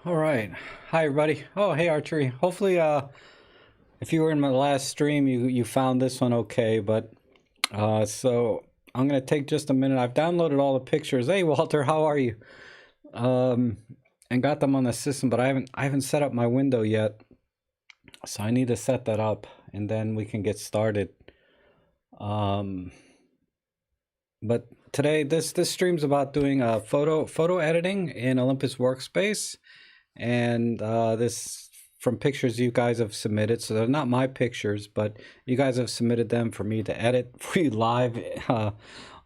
All right. Hi, everybody. Oh, hey, Archery. Hopefully, if you were in my last stream, you found this one okay. But so I'm gonna take just a minute. I've downloaded all the pictures. Hey, Walter, how are you? Um, and got them on the system, but I haven't set up my window yet. So I need to set that up, and then we can get started. Um, but today, this stream's about doing photo editing in Olympus Workspace. And this from pictures you guys have submitted, so they're not my pictures, but you guys have submitted them for me to edit for you live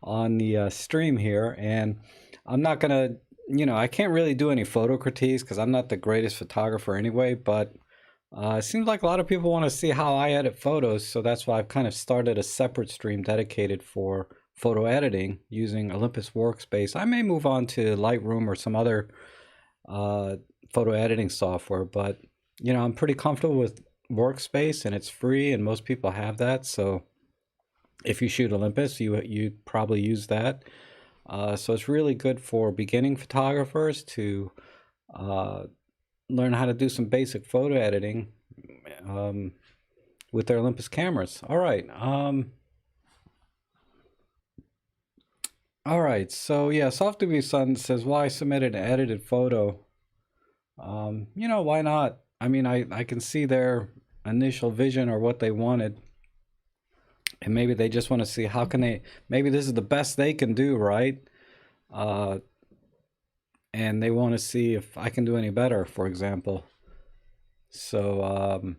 on the stream here. And I'm not gonna, I can't really do any photo critiques because I'm not the greatest photographer anyway, but it seems like a lot of people want to see how I edit photos, so that's why I've kind of started a separate stream dedicated for photo editing using Olympus Workspace. I may move on to Lightroom or some other photo editing software, but I'm pretty comfortable with Workspace, and it's free, and most people have that. So if you shoot Olympus, you probably use that. So it's really good for beginning photographers to learn how to do some basic photo editing with their Olympus cameras. All right. All right. So yeah, Soft to Be Sun says, "Why submitted an edited photo?" Why not? I mean, I can see their initial vision or what they wanted. And maybe they just want to see how can they, maybe this is the best they can do, right? And they want to see if I can do any better, for example. So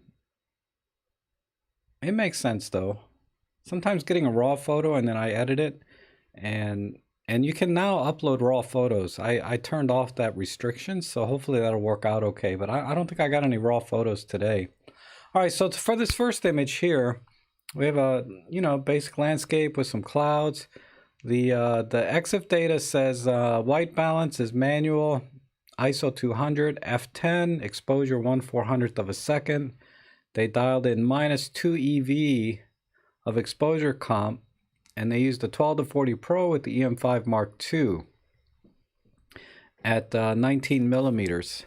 it makes sense though. Sometimes getting a raw photo and then I edit it, and you can now upload raw photos. I turned off that restriction, so hopefully that'll work out okay. But I don't think I got any raw photos today. All right, so for this first image here, we have a basic landscape with some clouds. The EXIF data says white balance is manual, ISO 200, f10, exposure 1/400th of a second. They dialed in -2 EV of exposure comp, and they used the 12-40 Pro with the EM5 Mark II at 19 millimeters.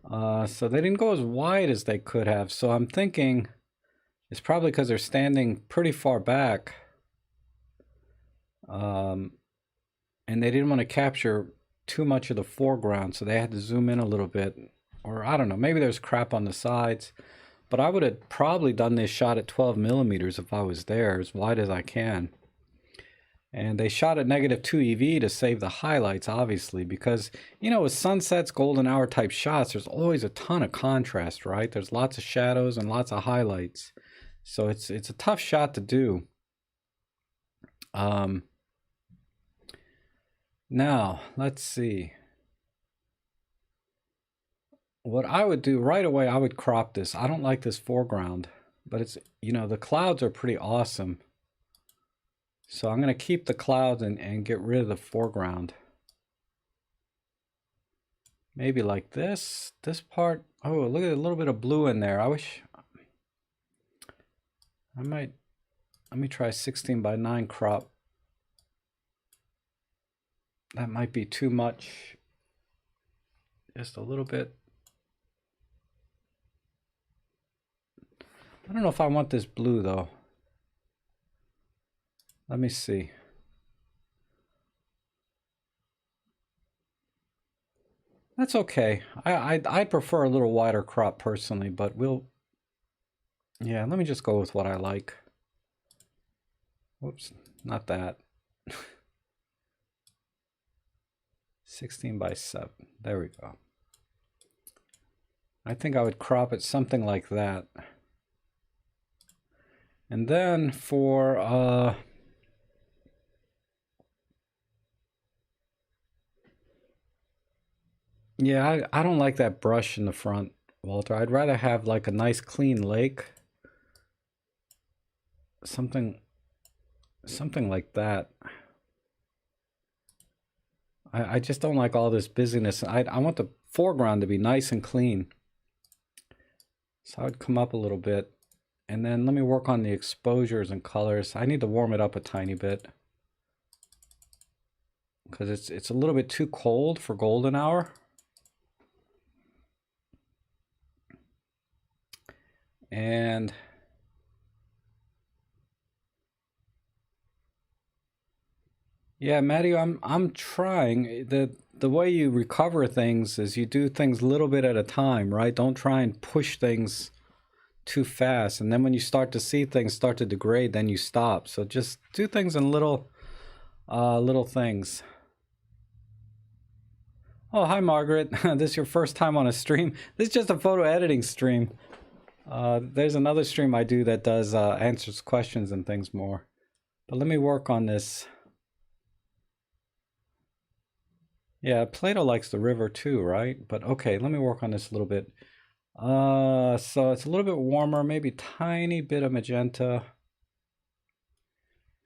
So they didn't go as wide as they could have. So I'm thinking it's probably because they're standing pretty far back. And they didn't want to capture too much of the foreground, so they had to zoom in a little bit. Or I don't know, maybe there's crap on the sides. But I would have probably done this shot at 12 millimeters if I was there, as wide as I can. And they shot at -2 EV to save the highlights, obviously, because, with sunsets, golden hour type shots, there's always a ton of contrast, right? There's lots of shadows and lots of highlights. So it's a tough shot to do. Now, let's see. What I would do right away, I would crop this. I don't like this foreground, but it's, the clouds are pretty awesome. So I'm going to keep the clouds and get rid of the foreground. Maybe like this part. Oh, look at a little bit of blue in there. I wish I might, let me try 16:9 crop. That might be too much. Just a little bit. I don't know if I want this blue though. Let me see. That's okay. I prefer a little wider crop personally, but yeah, let me just go with what I like. Whoops, not that. 16:7. There we go. I think I would crop it something like that. And then for yeah, I don't like that brush in the front, Walter. I'd rather have like a nice clean lake. Something like that. I just don't like all this busyness. I want the foreground to be nice and clean. So I'd come up a little bit. And then let me work on the exposures and colors. I need to warm it up a tiny bit, because it's a little bit too cold for golden hour. And yeah, Maddie, I'm trying. The way you recover things is you do things a little bit at a time, right? Don't try and push things too fast, and then when you start to see things start to degrade, then you stop. So just do things in little things. Oh, hi Margaret. This is your first time on a stream. This is just a photo editing stream. There's another stream I do that does answers questions and things more. But let me work on this. Yeah, Plato likes the river too, right? But okay, let me work on this a little bit. So it's a little bit warmer, maybe tiny bit of magenta.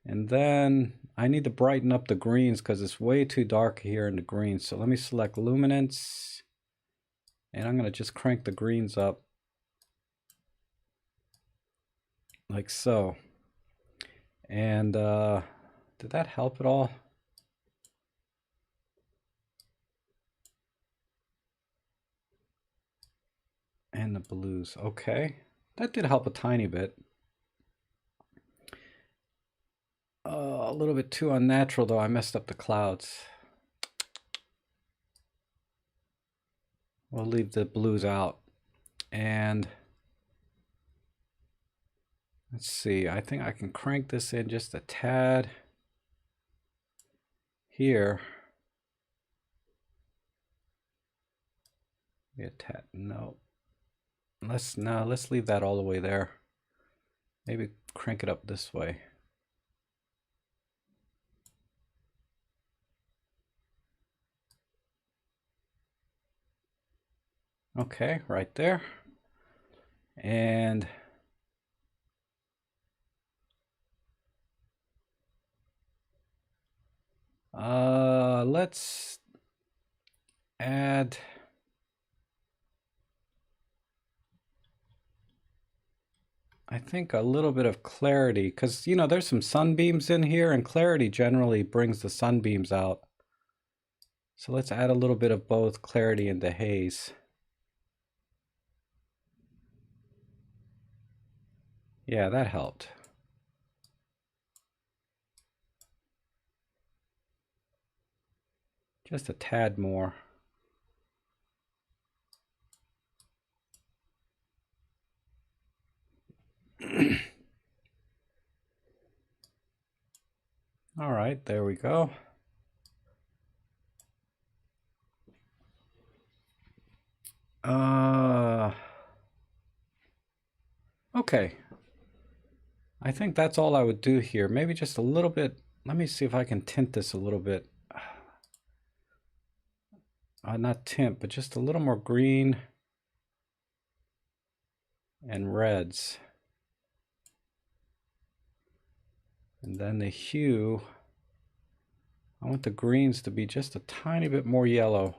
And then I need to brighten up the greens because it's way too dark here in the greens. So let me select luminance. And I'm going to just crank the greens up. Like so. And did that help at all? And the blues. Okay. That did help a tiny bit. A little bit too unnatural though. I messed up the clouds. We'll leave the blues out. And let's see. I think I can crank this in just a tad here. Maybe a tad. No. Let's leave that all the way there. Maybe crank it up this way. Okay, right there. And let's add I think a little bit of clarity because you know there's some sunbeams in here and clarity generally brings the sunbeams out. So let's add a little bit of both clarity and the haze. Yeah, that helped. Just a tad more. All right, there we go. Okay. I think that's all I would do here. Maybe just a little bit. Let me see if I can tint this a little bit. Not tint, but just a little more green and reds. And then the hue, I want the greens to be just a tiny bit more yellow.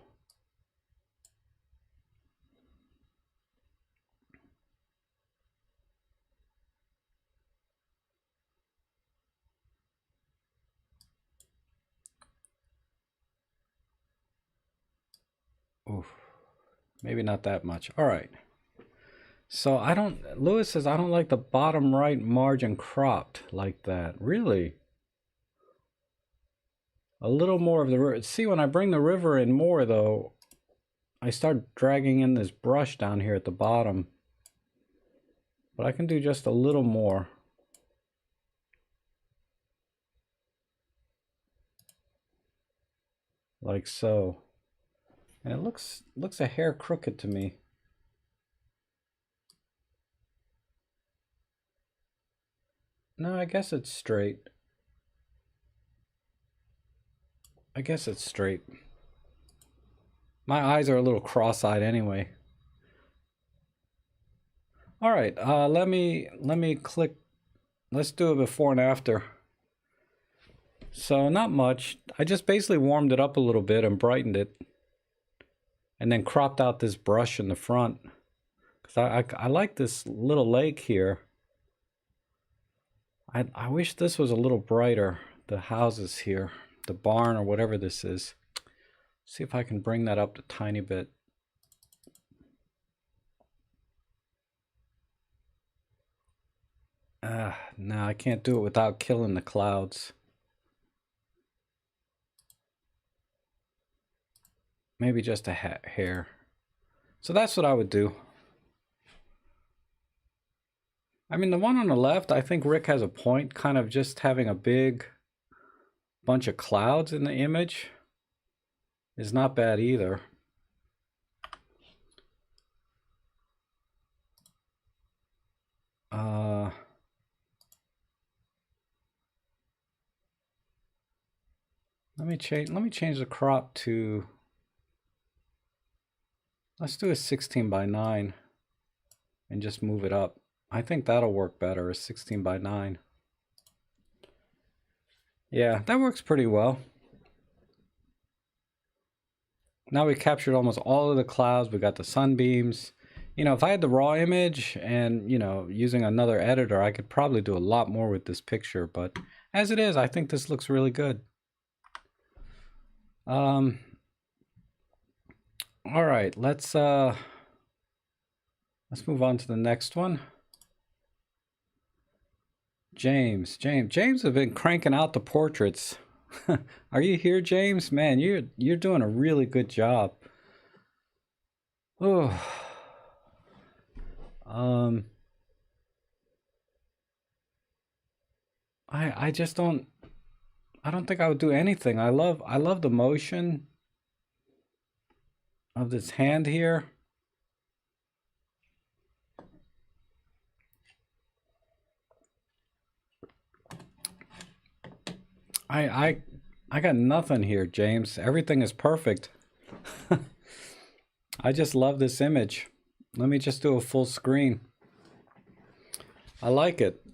Oof, maybe not that much. All right. So Lewis says, I don't like the bottom right margin cropped like that. Really? A little more of the river. See, when I bring the river in more though, I start dragging in this brush down here at the bottom. But I can do just a little more. Like so. And it looks a hair crooked to me. No, I guess it's straight. I guess it's straight. My eyes are a little cross-eyed anyway. All right, let me click. Let's do a before and after. So not much. I just basically warmed it up a little bit and brightened it, and then cropped out this brush in the front because I like this little lake here. I wish this was a little brighter. The houses here, the barn or whatever this is. See if I can bring that up a tiny bit. No, I can't do it without killing the clouds. Maybe just a hair. So that's what I would do. I mean, the one on the left, I think Rick has a point, kind of just having a big bunch of clouds in the image is not bad either. Let me change the crop to, let's do a 16:9 and just move it up. I think that'll work better, a 16:9. Yeah, that works pretty well. Now we captured almost all of the clouds. We got the sunbeams. You know, if I had the raw image and, you know, using another editor, I could probably do a lot more with this picture. But as it is, I think this looks really good. All right, let's move on to the next one. James has been cranking out the portraits. Are you here, James? Man, you're doing a really good job. Oh. I just don't think I would do anything. I love the motion of this hand here. I got nothing here, James. Everything is perfect. I just love this image. Let me just do a full screen. I like it.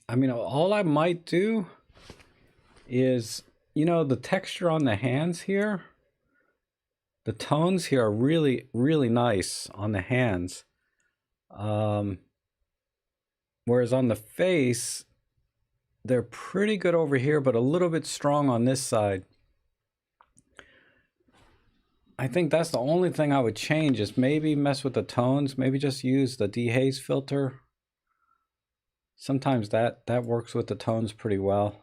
I mean, all I might do is, you know, the texture on the hands here, the tones here are really, really nice on the hands. Whereas on the face, they're pretty good over here, but a little bit strong on this side. I think that's the only thing I would change, is maybe mess with the tones, maybe just use the dehaze filter. Sometimes that works with the tones pretty well.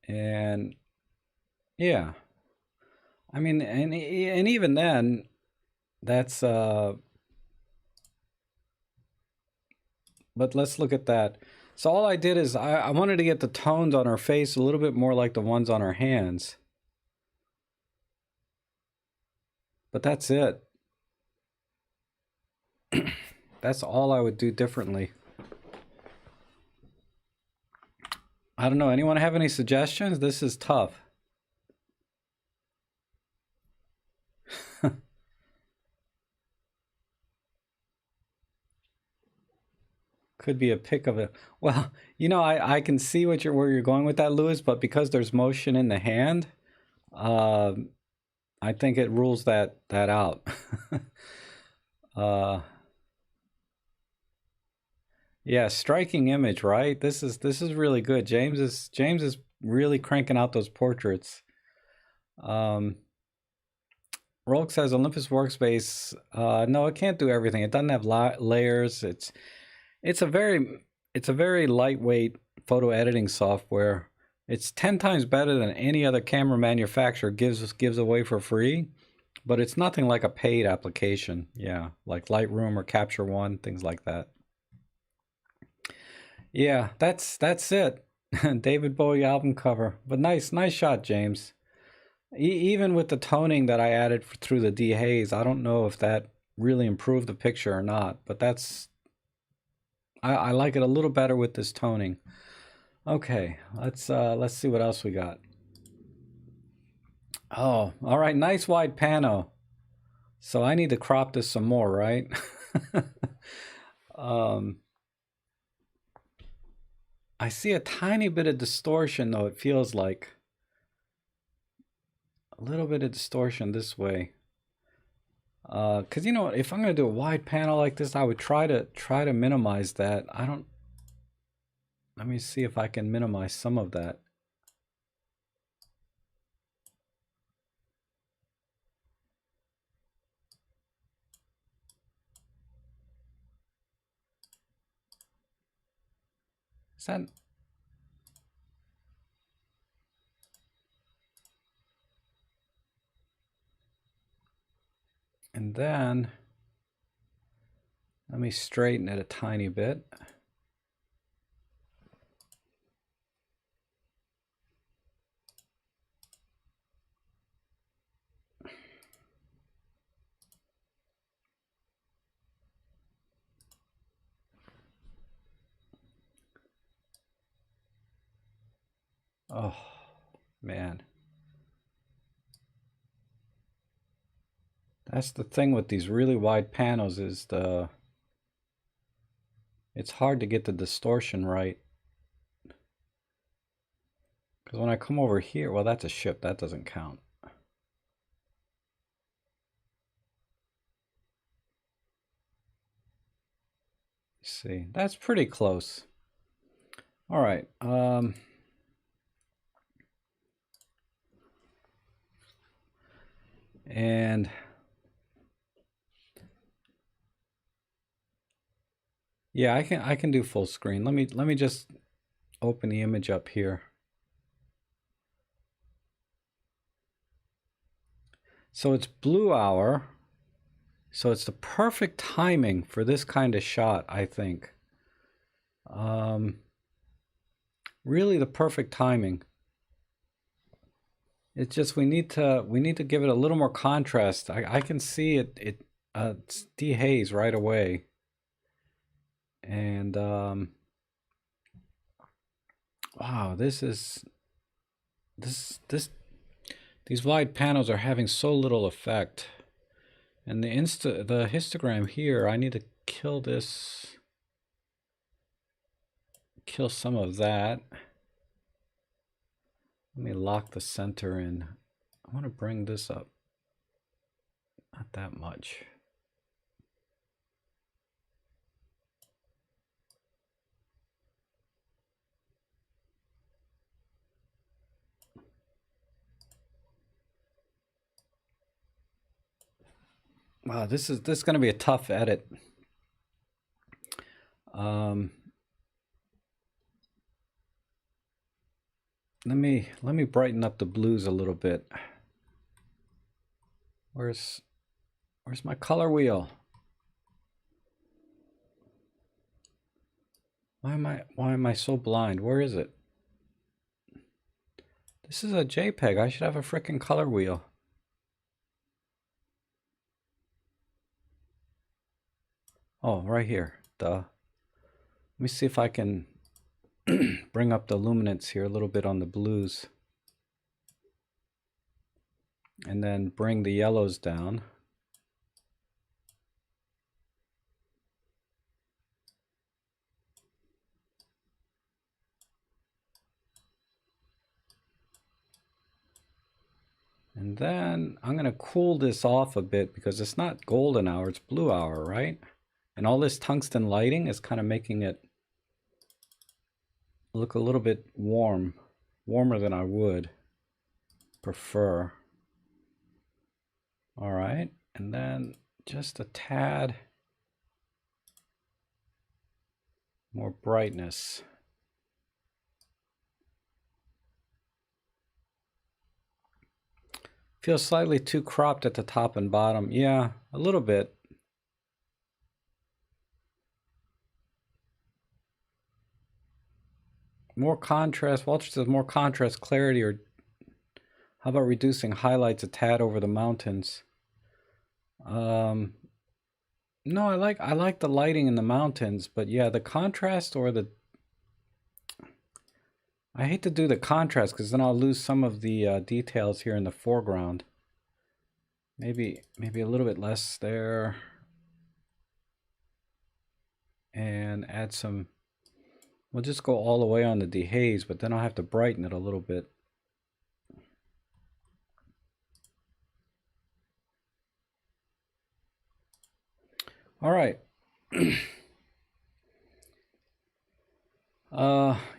And yeah, I mean, and even then, that's but let's look at that. So all I did is I wanted to get the tones on her face a little bit more like the ones on her hands. But that's it. That's all I would do differently. I don't know. Anyone have any suggestions? This is tough. Could be a pick of it. Well, you know, I can see where you're going with that, Lewis, but because there's motion in the hand, I think it rules that out. Yeah, striking image, right? This is really good. James is really cranking out those portraits. Rolk says Olympus Workspace. No, it can't do everything. It doesn't have layers. It's a very lightweight photo editing software. It's 10 times better than any other camera manufacturer gives away for free, but it's nothing like a paid application. Yeah, like Lightroom or Capture One, things like that. Yeah, that's it. David Bowie album cover. But nice shot, James. Even with the toning that I added through the dehaze, I don't know if that really improved the picture or not, but I like it a little better with this toning. Okay, let's see what else we got. Oh, all right, nice wide pano. So I need to crop this some more, right? I see a tiny bit of distortion though, it feels like. A little bit of distortion this way. Cause you know, if I'm gonna do a wide panel like this, I would try to minimize that. Let me see if I can minimize some of that. that? And then let me straighten it a tiny bit. Oh, man. That's the thing with these really wide panels is it's hard to get the distortion right. Because when I come over here, well, that's a ship. That doesn't count. See, that's pretty close. All right. And yeah, I can do full screen. Let me just open the image up here. So it's blue hour. So it's the perfect timing for this kind of shot, I think. Really the perfect timing. It's just we need to give it a little more contrast. I can see it dehaze right away. And wow, these wide panels are having so little effect. And the histogram here, I need to kill some of that. Let me lock the center in. I want to bring this up. Not that much. Wow, this is going to be a tough edit. Let me brighten up the blues a little bit. Where's my color wheel? Why am I so blind? Where is it? This is a JPEG. I should have a frickin' color wheel. Oh, right here. Duh. Let me see if I can bring up the luminance here a little bit on the blues. And then bring the yellows down. And then I'm going to cool this off a bit because it's not golden hour, it's blue hour, right? And all this tungsten lighting is kind of making it look a little bit warmer than I would prefer. All right, and then just a tad more brightness. Feels slightly too cropped at the top and bottom. Yeah, a little bit. More contrast. Walter says more contrast, clarity, or how about reducing highlights a tad over the mountains? No, I like the lighting in the mountains, but yeah, the contrast or the I hate to do the contrast because then I'll lose some of the details here in the foreground. Maybe a little bit less there. And add some, we'll just go all the way on the dehaze, but then I'll have to brighten it a little bit. All right.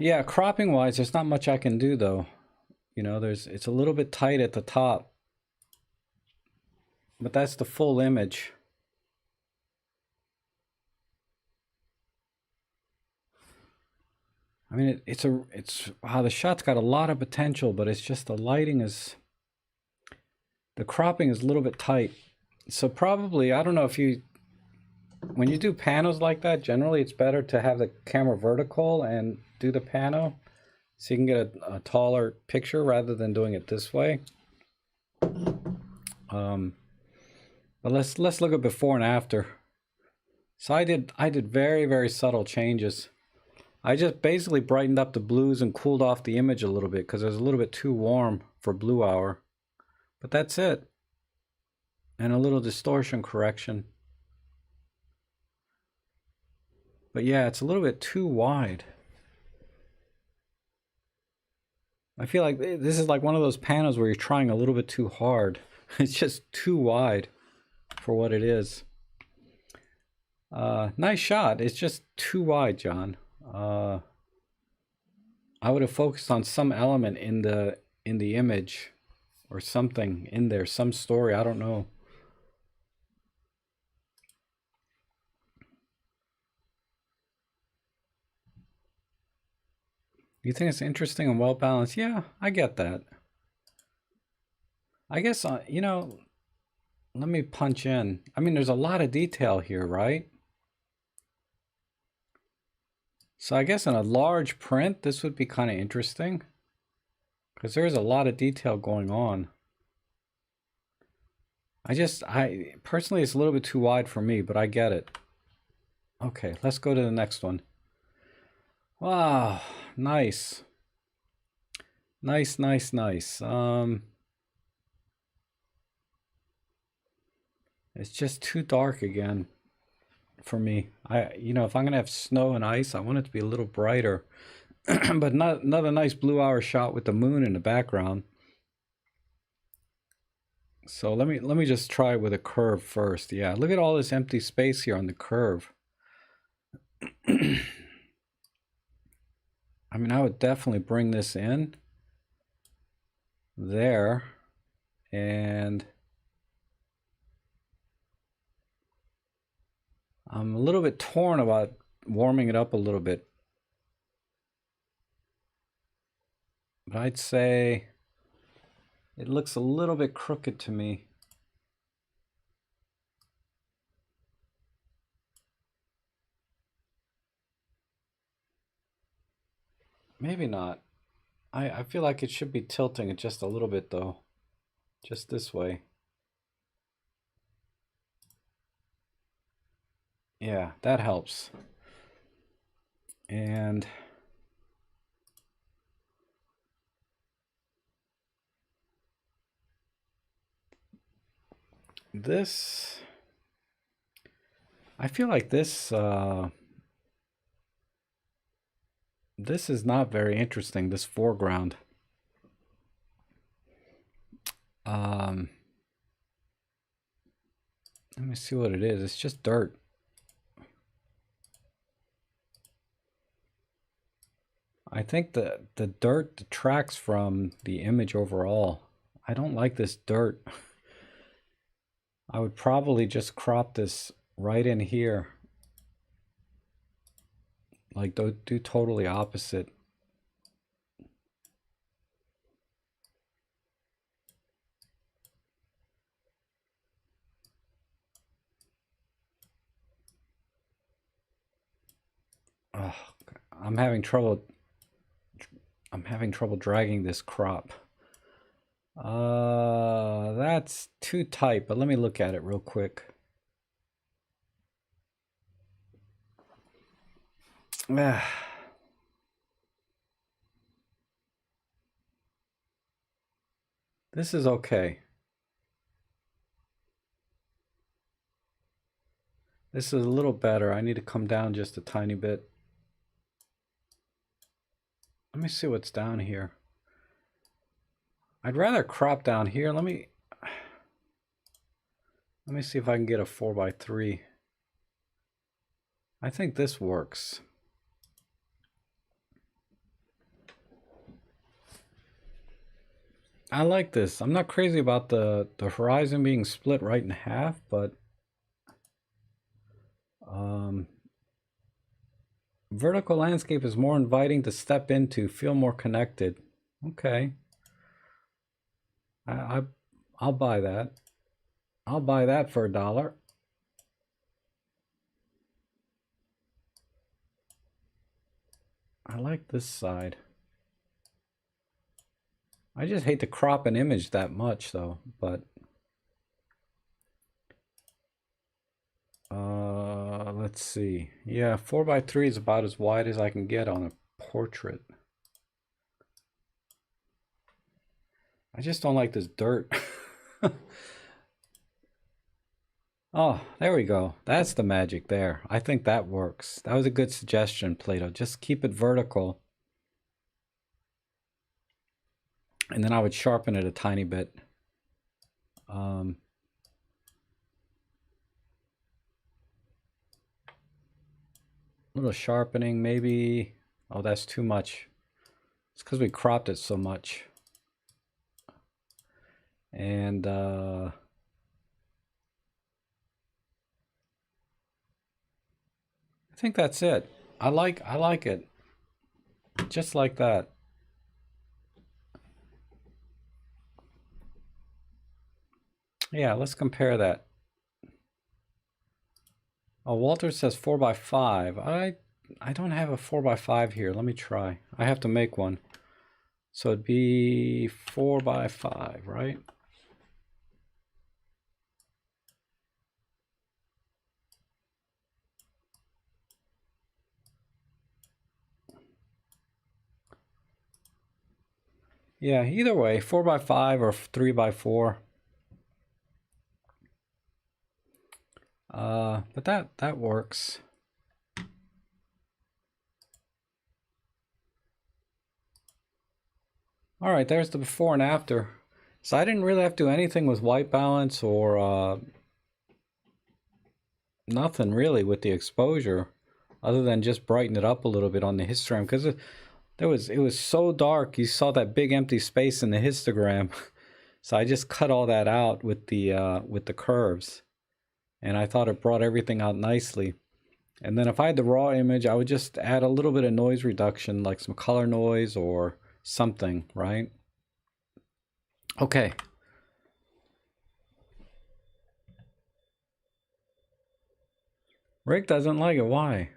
Yeah, cropping wise, there's not much I can do though. You know, it's a little bit tight at the top, but that's the full image. I mean, it's wow, the shot's got a lot of potential, but it's just the lighting is, the cropping is a little bit tight. So probably, I don't know if you, when you do panos like that, generally it's better to have the camera vertical and do the pano so you can get a taller picture rather than doing it this way. But let's look at before and after. So I did very, very subtle changes. I just basically brightened up the blues and cooled off the image a little bit because it was a little bit too warm for blue hour. But that's it. And a little distortion correction. But yeah, it's a little bit too wide. I feel like this is like one of those panos where you're trying a little bit too hard. It's just too wide for what it is. Nice shot. It's just too wide, John. I would have focused on some element in the image or something in there, some story, I don't know. You think it's interesting and well balanced? Yeah, I get that. I guess, you know, let me punch in. I mean, there's a lot of detail here, right? So I guess in a large print, this would be kind of interesting because there's a lot of detail going on. I personally, it's a little bit too wide for me, but I get it. Okay, let's go to the next one. Wow, nice. Nice, nice, nice. It's just too dark again for me. You know, if I'm gonna have snow and ice, I want it to be a little brighter. But not another nice blue hour shot with the moon in the background. So let me just try with a curve first. Yeah, look at all this empty space here on the curve. I mean, I would definitely bring this in there, and I'm a little bit torn about warming it up a little bit. But I'd say it looks a little bit crooked to me. Maybe not. I feel like it should be tilting it just a little bit though. Just this way. Yeah, that helps. And this, I feel like this this is not very interesting, this foreground. Let me see what it is. It's just dirt. I think the dirt detracts from the image overall. I don't like this dirt. I would probably just crop this right in here. Like do totally opposite. Oh, I'm having trouble dragging this crop. That's too tight, but let me look at it real quick. This is okay. This is a little better. I need to come down just a tiny bit. Let me see what's down here. I'd rather crop down here. Let me see if I can get a 4x3. I think this works. I like this. I'm not crazy about the horizon being split right in half, but Vertical landscape is more inviting to step into, feel more connected. Okay. I'll buy that. I'll buy that for $1. I like this side. I just hate to crop an image that much though, but let's see. Yeah, 4x3 is about as wide as I can get on a portrait. I just don't like this dirt. Oh, there we go. That's the magic there. I think that works. That was a good suggestion, Plato. Just keep it vertical. And then I would sharpen it a tiny bit. Little sharpening, maybe. Oh, that's too much. It's because we cropped it so much. And I think that's it. I like it. Just like that. Yeah, let's compare that. Oh, Walter says 4x5. I don't have a 4x5 here. Let me try. I have to make one. So it'd be 4x5, right? Yeah, either way, 4x5 or 3x4. But that works. All right, there's the before and after. So I didn't really have to do anything with white balance or nothing really with the exposure, other than just brighten it up a little bit on the histogram, because it was so dark. You saw that big empty space in the histogram. So I just cut all that out with the curves. And I thought it brought everything out nicely. And then if I had the raw image, I would just add a little bit of noise reduction, like some color noise or something, right? Okay. Rick doesn't like it. Why?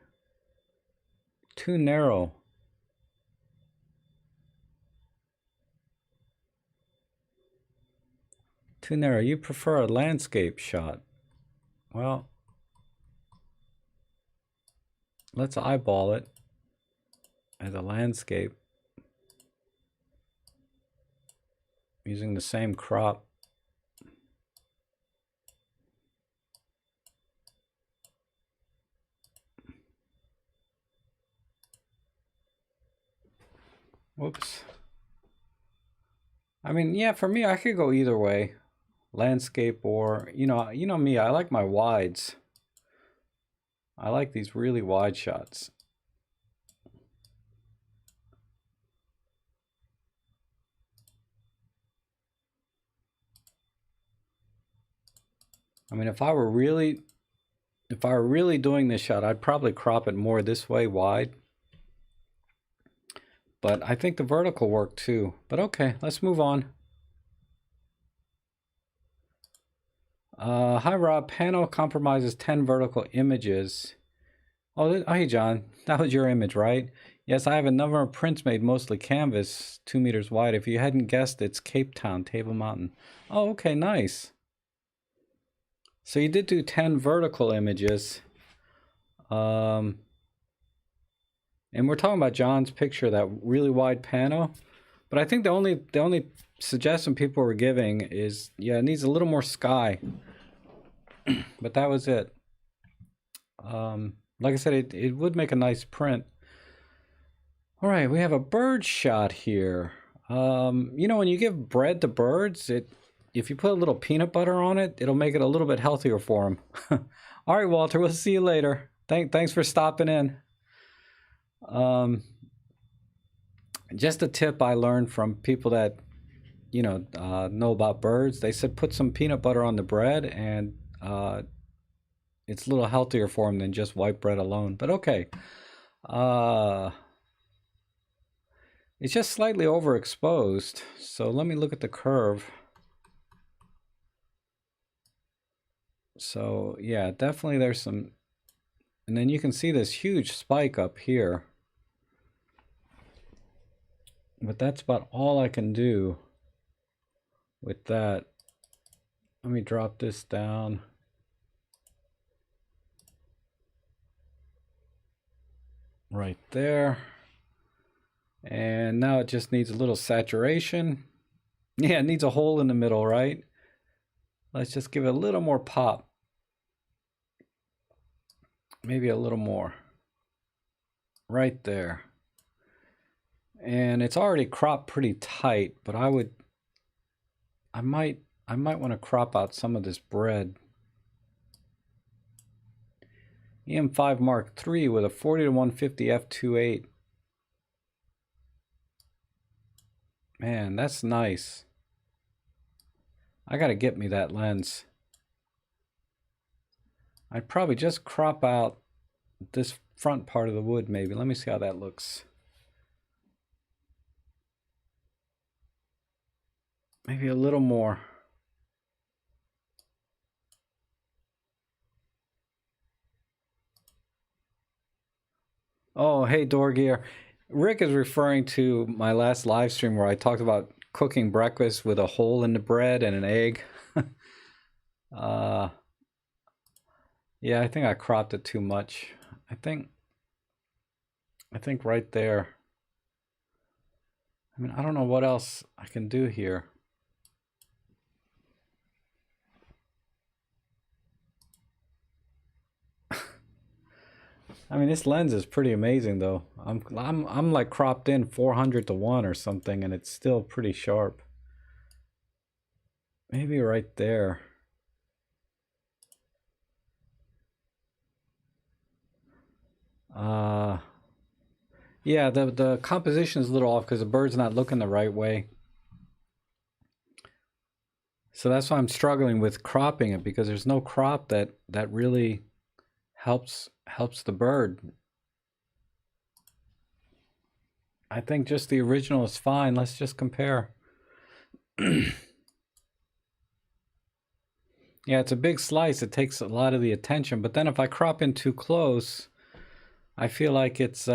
Too narrow. Too narrow. You prefer a landscape shot. Well, let's eyeball it as a landscape using the same crop. Whoops. I mean, yeah, for me, I could go either way. Landscape or, you know me, I like my wides. I like these really wide shots. I mean, if I were really doing this shot, I'd probably crop it more this way, wide. But I think the vertical worked too. But okay, let's move on. Hi Rob, panel compromises 10 vertical images. Oh, hey John, that was your image, right? Yes, I have a number of prints made, mostly canvas, 2 meters wide. If you hadn't guessed, it's Cape Town, Table Mountain. Oh, okay, nice. So you did do 10 vertical images. And we're talking about John's picture, that really wide panel. But I think the only suggestion people were giving is, yeah, it needs a little more sky. But that was it. Like I said, it would make a nice print. All right, we have a bird shot here. You know, when you give bread to birds, if you put a little peanut butter on it, it'll make it a little bit healthier for them. All right, Walter, we'll see you later. Thanks for stopping in. Just a tip I learned from people that, know about birds. They said put some peanut butter on the bread, and it's a little healthier for them than just white bread alone. But okay. It's just slightly overexposed. So let me look at the curve. So yeah, definitely there's some, and then you can see this huge spike up here. But that's about all I can do with that. Let me drop this down. Right there. And now it just needs a little saturation. Yeah, it needs a hole in the middle, right? Let's just give it a little more pop. Maybe a little more. Right there. And it's already cropped pretty tight, but I might want to crop out some of this bread. EM5 Mark III with a 40-150 f2.8. Man, that's nice. I gotta get me that lens. I'd probably just crop out this front part of the wood maybe. Let me see how that looks. Maybe a little more. Oh, hey, Door Gear. Rick is referring to my last live stream where I talked about cooking breakfast with a hole in the bread and an egg. Yeah, I think I cropped it too much. I think right there. I mean, I don't know what else I can do here. I mean, this lens is pretty amazing though. I'm like cropped in 400-1 or something, and it's still pretty sharp. Maybe right there. Yeah, the composition is a little off because the bird's not looking the right way. So that's why I'm struggling with cropping it, because there's no crop that really helps the bird. I think just the original is fine. Let's just compare. Yeah, it's a big slice. It takes a lot of the attention. But then if I crop in too close, I feel like it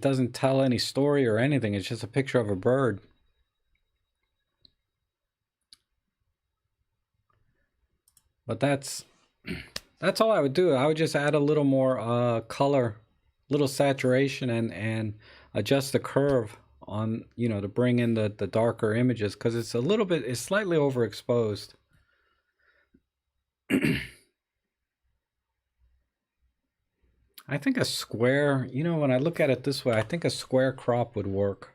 doesn't tell any story or anything. It's just a picture of a bird. But that's all I would do. I would just add a little more color, little saturation, and adjust the curve on, you know, to bring in the darker images, because it's slightly overexposed. I think a square, you know, when I look at it this way, I think a square crop would work.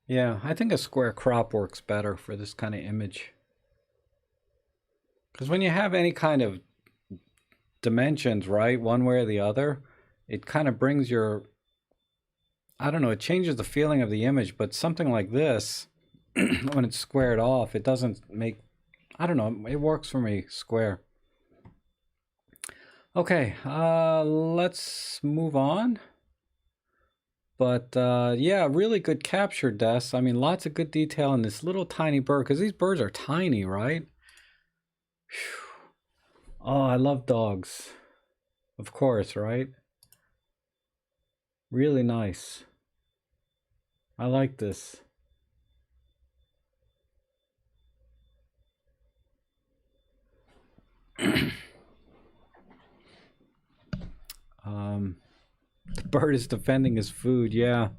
Yeah, I think a square crop works better for this kind of image. Because when you have any kind of dimensions, right, one way or the other, it kind of brings your, I don't know, it changes the feeling of the image. But something like this, when it's squared off, it doesn't make, I don't know, it works for me square. Okay, let's move on. But yeah, really good capture, Des. I mean, lots of good detail in this little tiny bird, because these birds are tiny, right? Whew. Oh, I love dogs. Of course, right? Really nice. I like this. The bird is defending his food, yeah.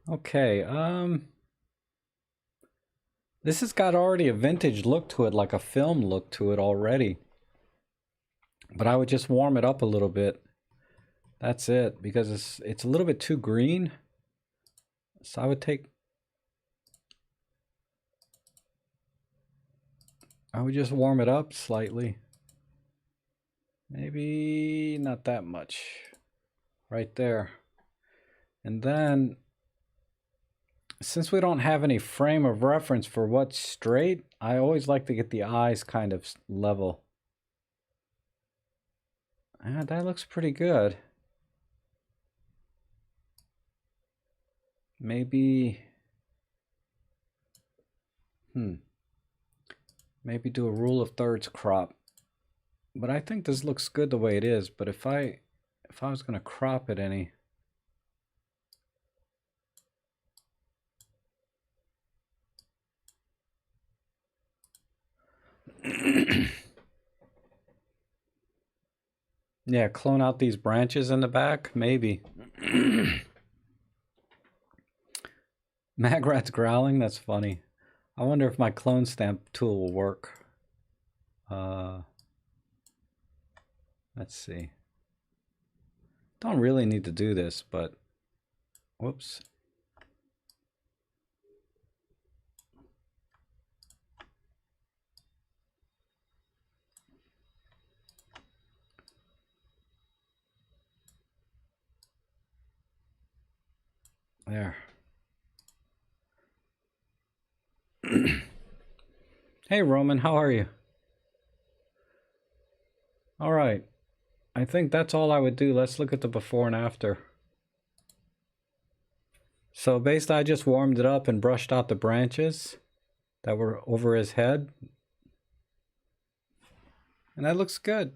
Okay, this has got already a vintage look to it, like a film look to it already. But I would just warm it up a little bit. That's it, because it's a little bit too green. So I would take, I would just warm it up slightly. Maybe not that much. Right there. And then, since we don't have any frame of reference for what's straight, I always like to get the eyes kind of level. Ah, that looks pretty good. Maybe, maybe do a rule of thirds crop. But I think this looks good the way it is. But if I was gonna crop it any, yeah, clone out these branches in the back, maybe. Magrat's growling, that's funny. I wonder if my clone stamp tool will work. Let's see. Don't really need to do this, but whoops. There. Hey Roman, how are you? All right. I think that's all I would do. Let's look at the before and after. So basically I just warmed it up and brushed out the branches that were over his head. And that looks good.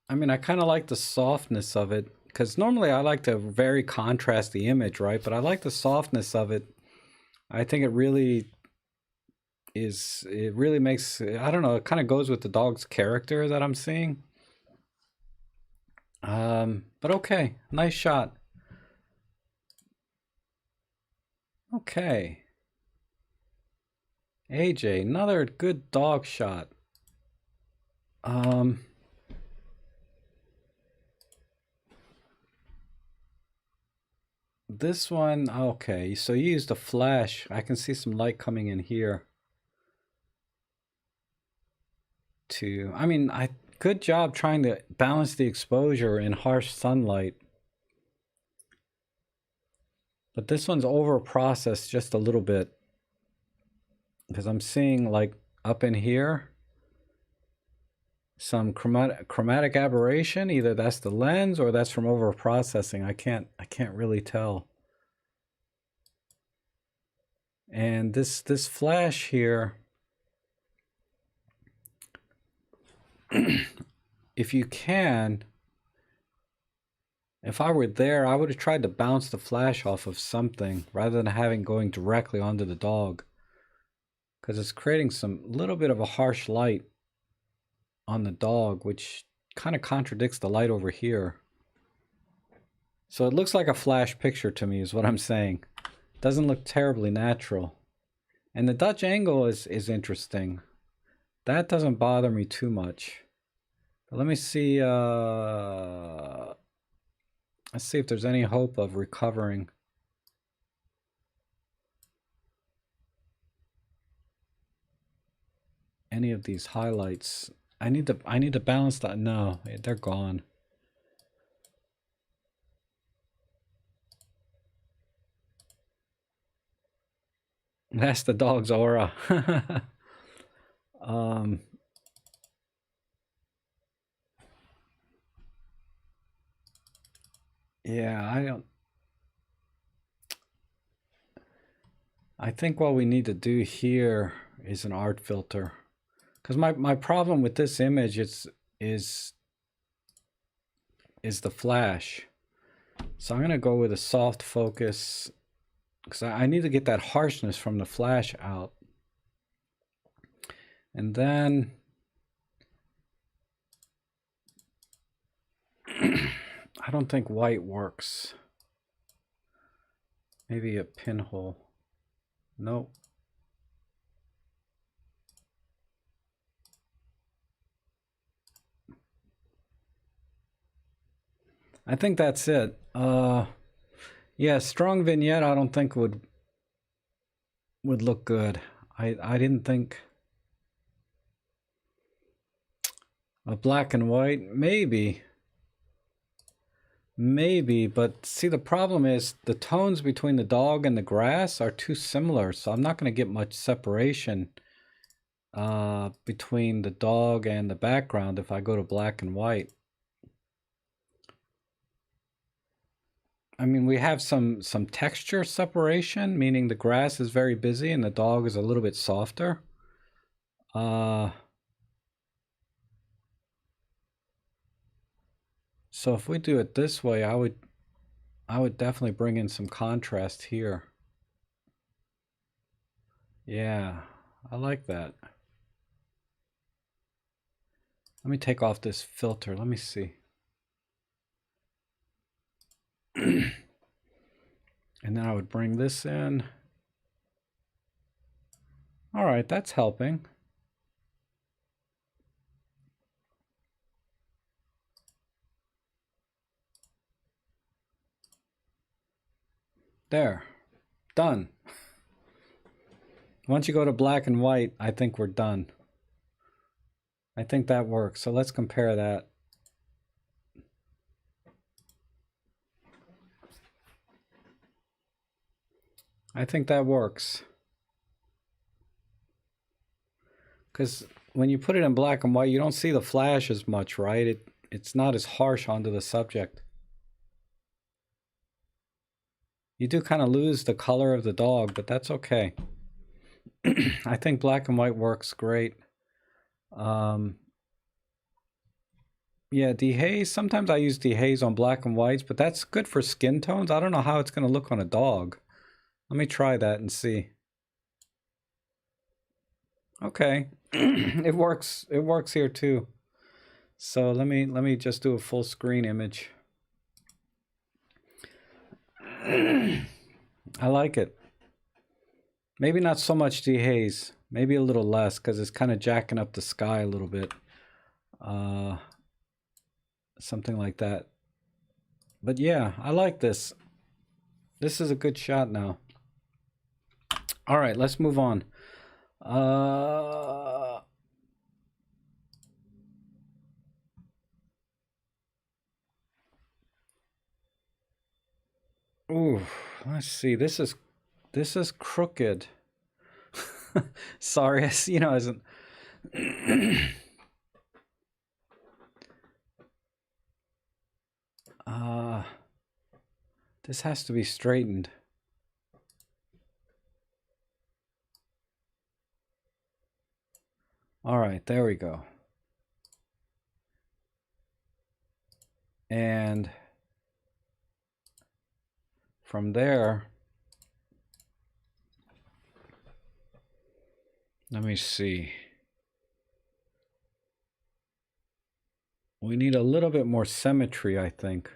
I mean, I kind of like the softness of it, because normally I like to very contrast the image, right? But I like the softness of it. I think it really makes, I don't know, it kind of goes with the dog's character that I'm seeing. But okay, nice shot. Okay. AJ, another good dog shot. This one, okay, so you used a flash. I can see some light coming in here. I mean, good job trying to balance the exposure in harsh sunlight. But this one's over processed just a little bit, because I'm seeing like up in here some chromatic aberration. Either that's the lens or that's from over processing. I can't really tell. And this flash here, if you can, if I were there, I would have tried to bounce the flash off of something rather than going directly onto the dog, because it's creating some little bit of a harsh light on the dog, which kind of contradicts the light over here. So it looks like a flash picture to me is what I'm saying. It doesn't look terribly natural. And the Dutch angle is interesting. That doesn't bother me too much. But let me see, let's see if there's any hope of recovering any of these highlights. I need to balance that. No, they're gone. That's the dog's aura. Yeah, I think what we need to do here is an art filter. Because my problem with this image is the flash. So I'm gonna go with a soft focus, because I need to get that harshness from the flash out. And then I don't think white works. Maybe a pinhole. Nope. I think that's it. Yeah, strong vignette I don't think would look good. I didn't think A black and white, maybe. Maybe, but see, the problem is the tones between the dog and the grass are too similar, so I'm not going to get much separation between the dog and the background if I go to black and white. I mean, we have some texture separation, meaning the grass is very busy and the dog is a little bit softer. So if we do it this way, I would definitely bring in some contrast here. Yeah, I like that. Let me take off this filter. Let me see. And then I would bring this in. All right, that's helping. There, done. Once you go to black and white, I think we're done. I think that works. So let's compare that. I think that works. Because when you put it in black and white, you don't see the flash as much, right? It's not as harsh onto the subject. You do kind of lose the color of the dog, but that's okay. I think black and white works great. Yeah, dehaze. Sometimes I use dehaze on black and whites, but that's good for skin tones. I don't know how it's going to look on a dog. Let me try that and see. Okay, it works. It works here too. So let me just do a full screen image. I like it. Maybe not so much dehaze. Maybe a little less because it's kind of jacking up the sky a little bit. Something like that. But yeah, I like this. This is a good shot now. All right, let's move on. Ooh, let's see. This is crooked. Sorry, you know, as an this has to be straightened. All right, there we go. And from there, let me see. We need a little bit more symmetry, I think.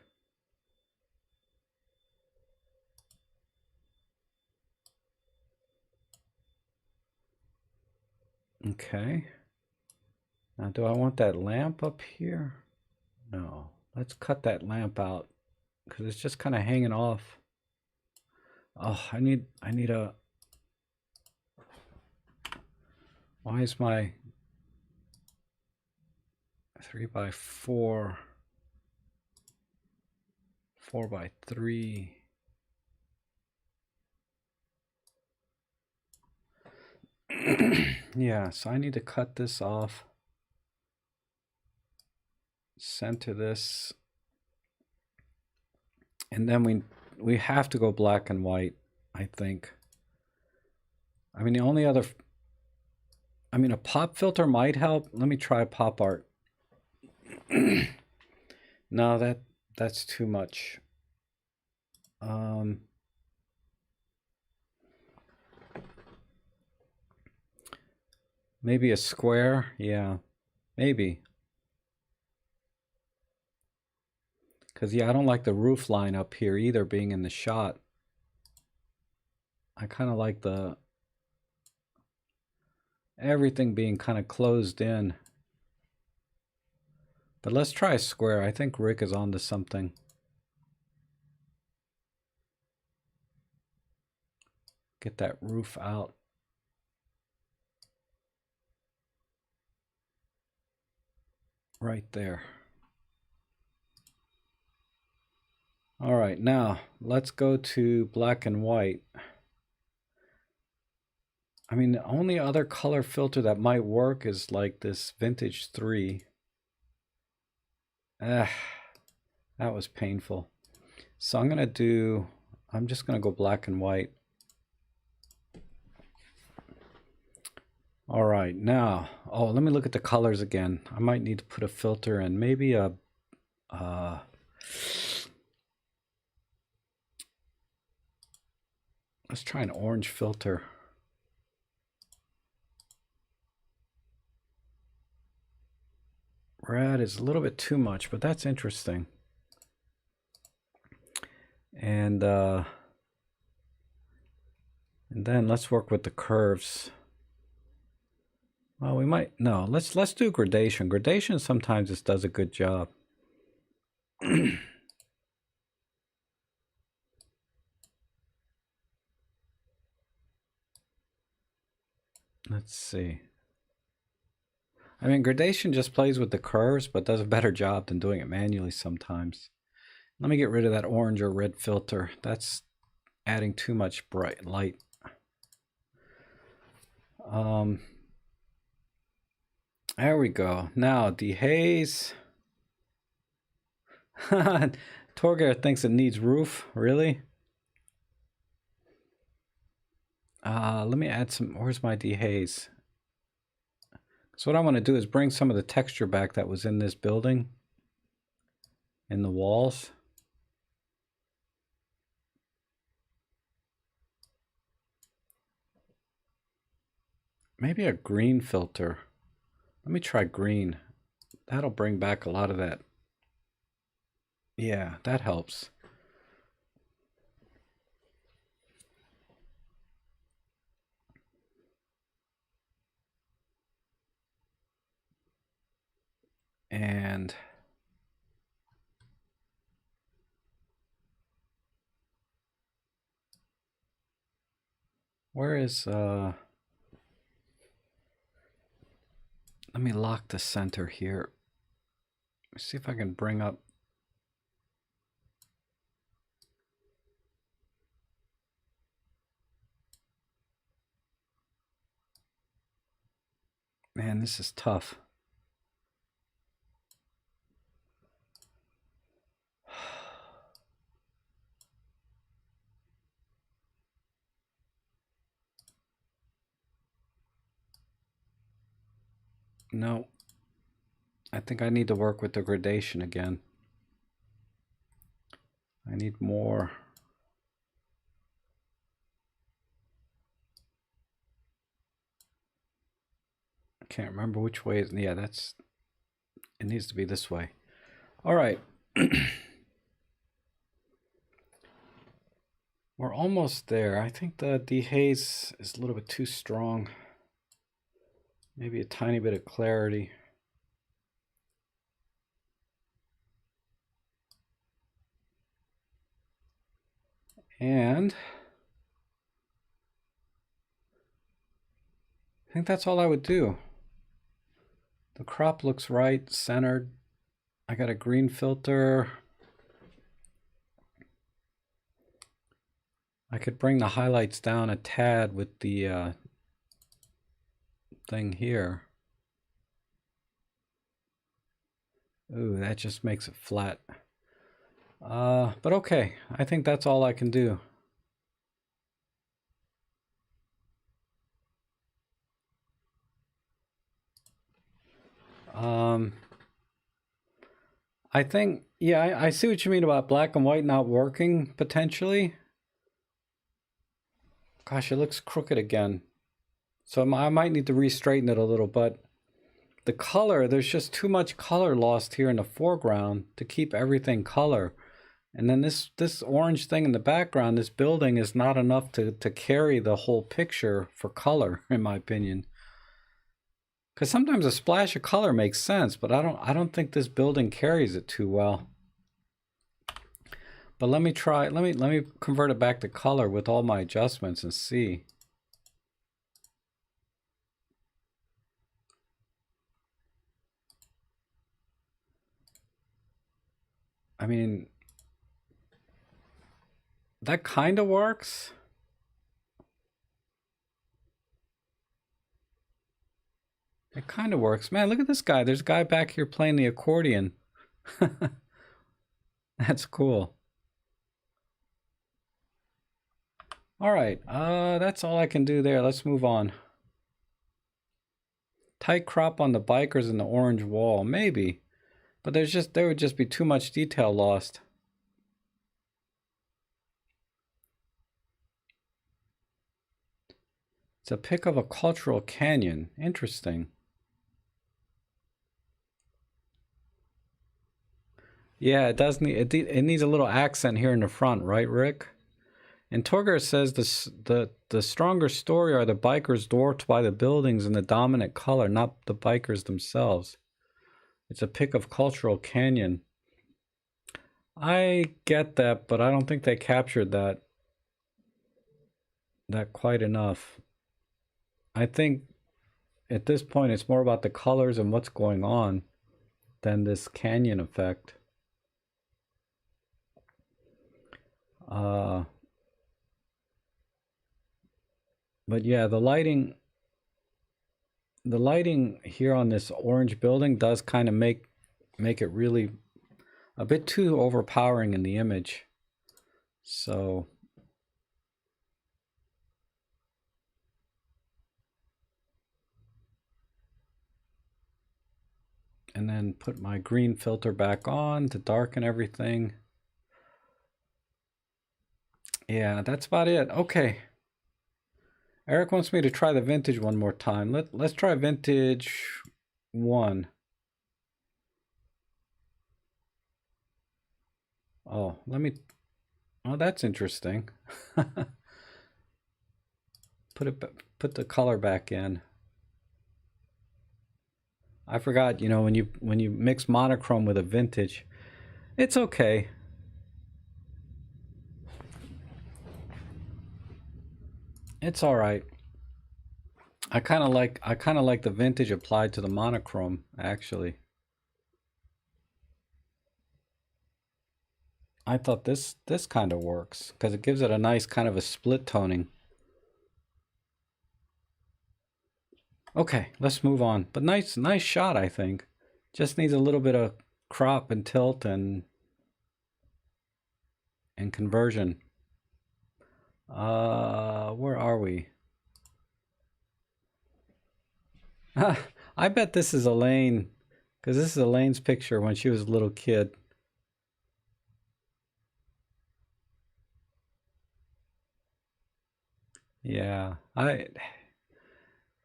Okay. Now, do I want that lamp up here? No. Let's cut that lamp out because it's just kind of hanging off. Oh, I need a... Why is my 3x4 4x3? Yeah, so I need to cut this off. Center this. And then we have to go black and white, I think. I mean, the only other... I mean, a pop filter might help. Let me try pop art. No, that's too much. Maybe a square. Yeah, maybe. Because, yeah, I don't like the roof line up here either being in the shot. I kind of like everything being kind of closed in. But let's try a square. I think Rick is onto something. Get that roof out. right there. All right, now let's go to black and white. I mean, the only other color filter that might work is like this Vintage 3. That was painful. So I'm just gonna go black and white. All right, now, oh, let me look at the colors again. I might need to put a filter in, maybe a, let's try an orange filter. Red is a little bit too much, but that's interesting. And then let's work with the curves. Well, we might, no, let's do gradation. Gradation sometimes just does a good job. Let's see. I mean, gradation just plays with the curves, but does a better job than doing it manually sometimes. Let me get rid of that orange or red filter. That's adding too much bright light. There we go. Now, dehaze. Torgeir thinks it needs roof. Really? Let me add some. Where's my dehaze? So what I want to do is bring some of the texture back that was in this building, in the walls. Maybe a green filter. Let me try green. That'll bring back a lot of that. Yeah, that helps. And where is let me lock the center here. Let's see if I can bring up. Man, this is tough. No, I think I need to work with the gradation again. I need more. I can't remember which way. Yeah, it needs to be this way. All right. We're almost there. I think the dehaze is a little bit too strong. Maybe a tiny bit of clarity. And I think that's all I would do. The crop looks right, centered. I got a green filter. I could bring the highlights down a tad with the thing here. Ooh, that just makes it flat. But okay, I think that's all I can do. I think, yeah, I see what you mean about black and white not working, potentially. Gosh, it looks crooked again. So I might need to re-straighten it a little, but the color, there's just too much color lost here in the foreground to keep everything color. And then this orange thing in the background, this building, is not enough to carry the whole picture for color, in my opinion. Because sometimes a splash of color makes sense, but I don't think this building carries it too well. But let me try. Let me convert it back to color with all my adjustments and see. I mean, that kind of works. It kind of works. Man, look at this guy. There's a guy back here playing the accordion. That's cool. All right, that's all I can do there. Let's move on. Tight crop on the bikers and the orange wall, maybe. But there would just be too much detail lost. It's a pic of a cultural canyon. Interesting. Yeah, it does need it needs a little accent here in the front, right, Rick? And Torger says the stronger story are the bikers dwarfed by the buildings and the dominant color, not the bikers themselves. It's a pic of cultural canyon. I get that, but I don't think they captured that quite enough. I think at this point it's more about the colors and what's going on than this canyon effect. But yeah, the lighting here on this orange building does kind of make it really a bit too overpowering in the image. So and then put my green filter back on to darken everything. Yeah, that's about it. Okay. Eric wants me to try the vintage one more time. Let's try vintage 1. Oh, oh, that's interesting. Put the color back in. I forgot, you know, when you mix monochrome with a vintage, it's okay. It's all right. I kind of like the vintage applied to the monochrome, actually. I thought this kind of works because it gives it a nice kind of a split toning. Okay, let's move on. But nice shot, I think. Just needs a little bit of crop and tilt and conversion. Where are we? I bet this is Elaine, because this is Elaine's picture when she was a little kid. Yeah,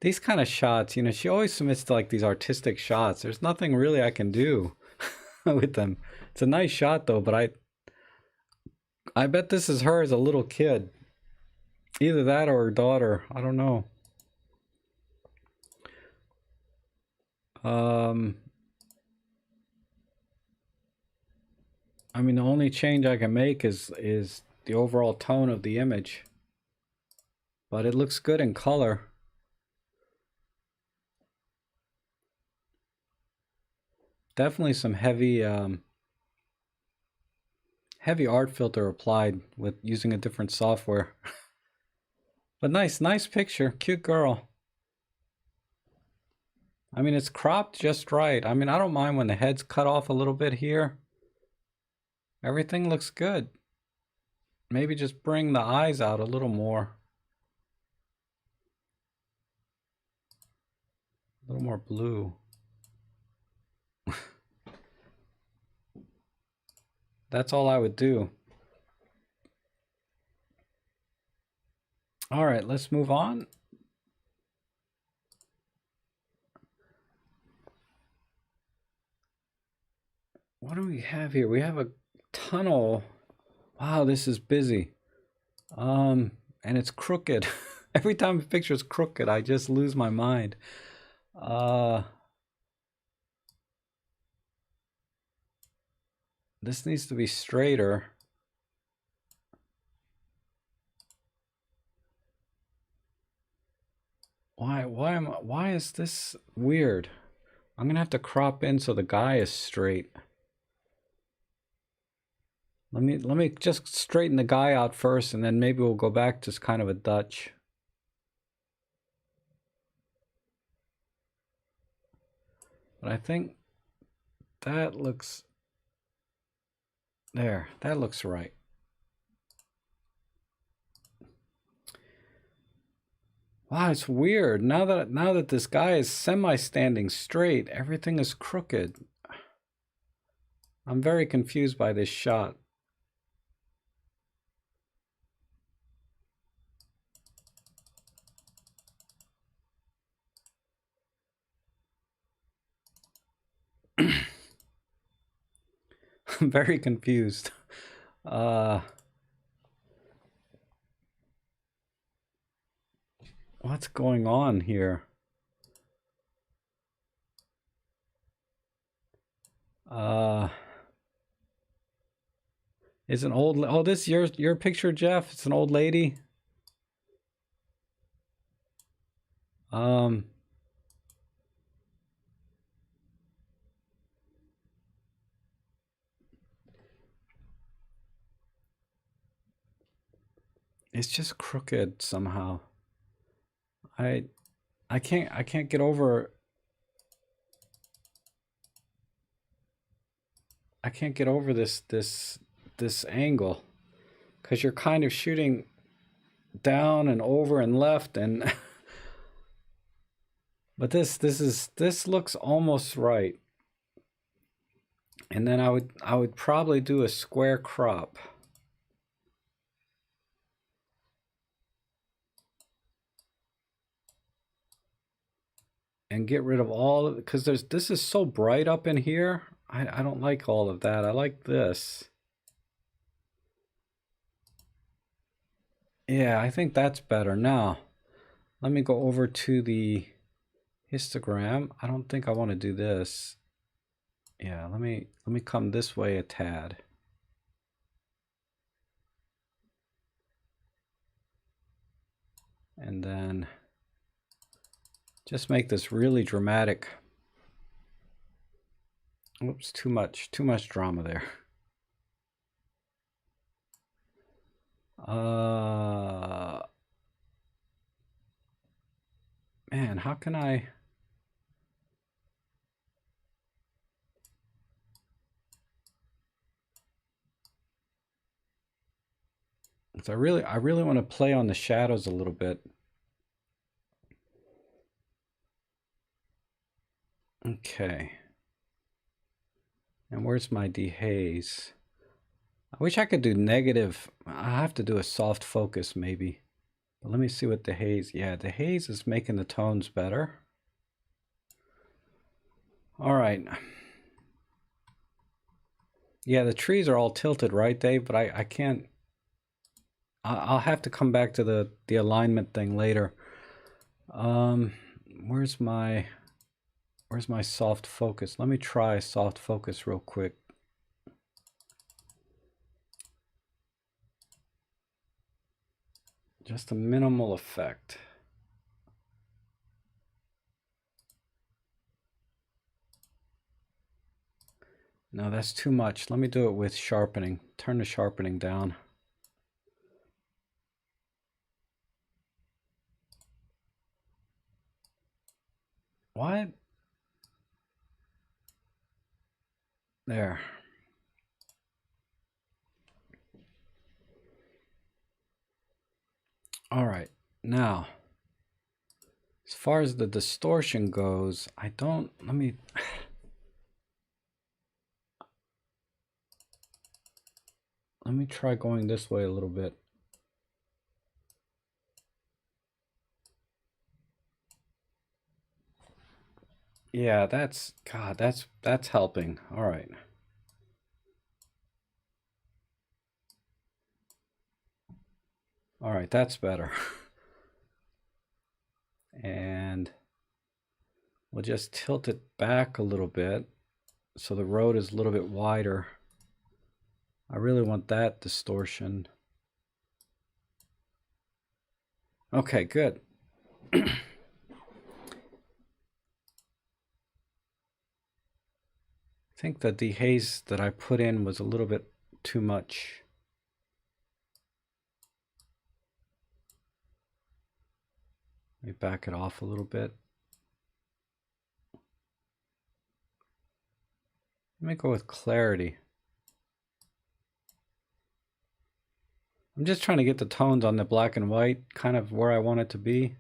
these kind of shots, you know, she always submits to like these artistic shots. There's nothing really I can do with them. It's a nice shot though, but I bet this is her as a little kid. Either that or her daughter. I don't know. I mean, the only change I can make is the overall tone of the image. But it looks good in color. Definitely some heavy heavy art filter applied with using a different software. But nice picture. Cute girl. I mean, it's cropped just right. I mean, I don't mind when the head's cut off a little bit here. Everything looks good. Maybe just bring the eyes out a little more. A little more blue. That's all I would do. All right, let's move on. What do we have here? We have a tunnel. Wow, this is busy. And it's crooked. Every time a picture is crooked, I just lose my mind. This needs to be straighter. Why is this weird? I'm gonna have to crop in so the guy is straight. Let me just straighten the guy out first, and then maybe we'll go back to kind of a Dutch. But I think that looks there. That looks right. Wow, it's weird. Now that this guy is semi-standing straight, everything is crooked. I'm very confused by this shot. I'm very confused. What's going on here? Is an old, oh, this your picture, Jeff? It's an old lady. It's just crooked somehow. I can't get over. I can't get over this angle, because you're kind of shooting down and over and left, and but this looks almost right. And then I would probably do a square crop. And get rid of all of it, because this is so bright up in here. I don't like all of that. I like this. Yeah, I think that's better. Now, let me go over to the histogram. I don't think I want to do this. Yeah, let me come this way a tad. And then just make this really dramatic. Oops, too much drama there. Man, how can I? I really want to play on the shadows a little bit. Okay. And where's my dehaze? I wish I could do negative. I have to do a soft focus maybe. But let me see what the haze. Yeah, the haze is making the tones better. All right. Yeah, the trees are all tilted, right, Dave? But I can't. I'll have to come back to the alignment thing later. Where's my soft focus? Let me try soft focus real quick. Just a minimal effect. No, that's too much. Let me do it with sharpening. Turn the sharpening down. What? There. All right. Now, as far as the distortion goes, let me try going this way a little bit. Yeah, that's helping. All right. All right, that's better. And we'll just tilt it back a little bit so the road is a little bit wider. I really want that distortion. Okay, good. I think the dehaze that I put in was a little bit too much. Let me back it off a little bit. Let me go with clarity. I'm just trying to get the tones on the black and white kind of where I want it to be.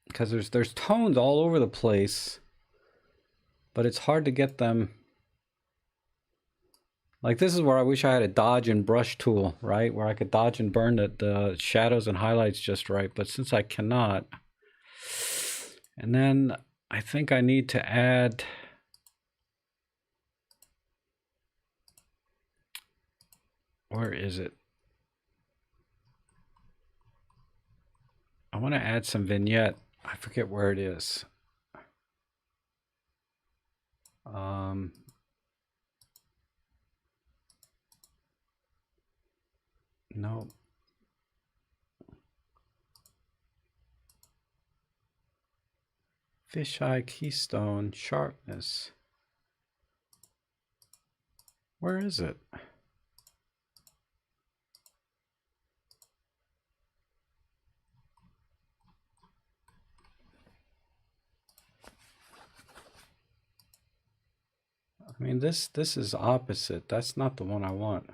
Because there's tones all over the place, but it's hard to get them. Like this is where I wish I had a dodge and brush tool, right? Where I could dodge and burn the shadows and highlights just right. But since I cannot, and then I think I need to add, where is it? I want to add some vignette. I forget where it is. No. Fisheye keystone sharpness. Where is it? I mean, this is opposite. That's not the one I want.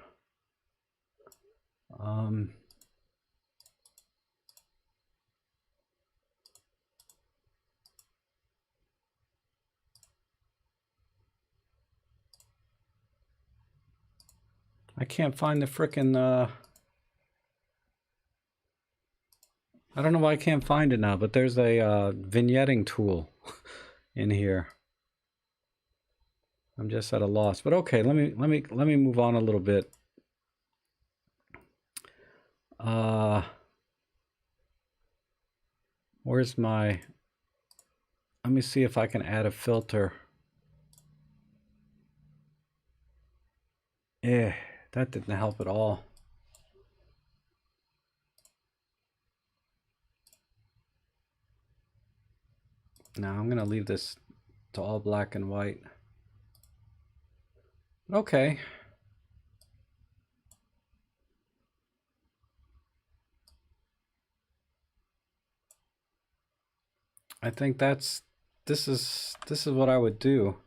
I can't find the frickin' I don't know why I can't find it now, but there's a vignetting tool in here. I'm just at a loss. But okay, let me move on a little bit. Where's my, let me see if I can add a filter. Yeah, that didn't help at all. Now I'm gonna leave this to all black and white. Okay. I think this is what I would do.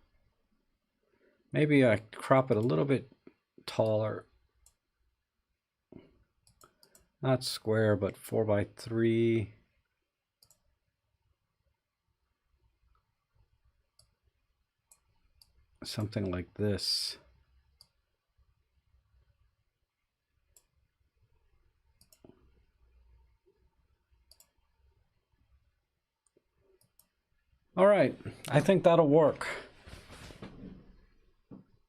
Maybe I crop it a little bit taller. Not square, but 4x3. Something like this. All right, I think that'll work.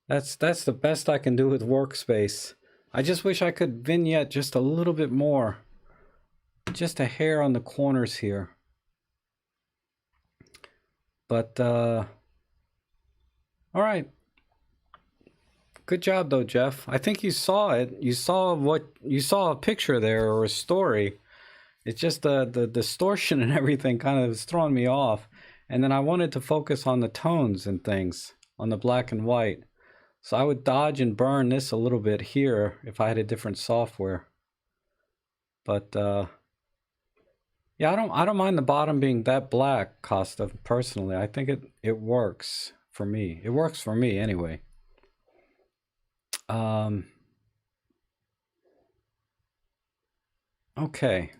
That's the best I can do with Workspace. I just wish I could vignette just a little bit more. Just a hair on the corners here. But, all right. Good job though, Jeff. I think you saw it. You saw a picture there or a story. It's just the distortion and everything kind of is throwing me off. And then I wanted to focus on the tones and things, on the black and white. So I would dodge and burn this a little bit here if I had a different software. But yeah, I don't mind the bottom being that black, Costa, personally. I think it works for me. It works for me anyway. Okay.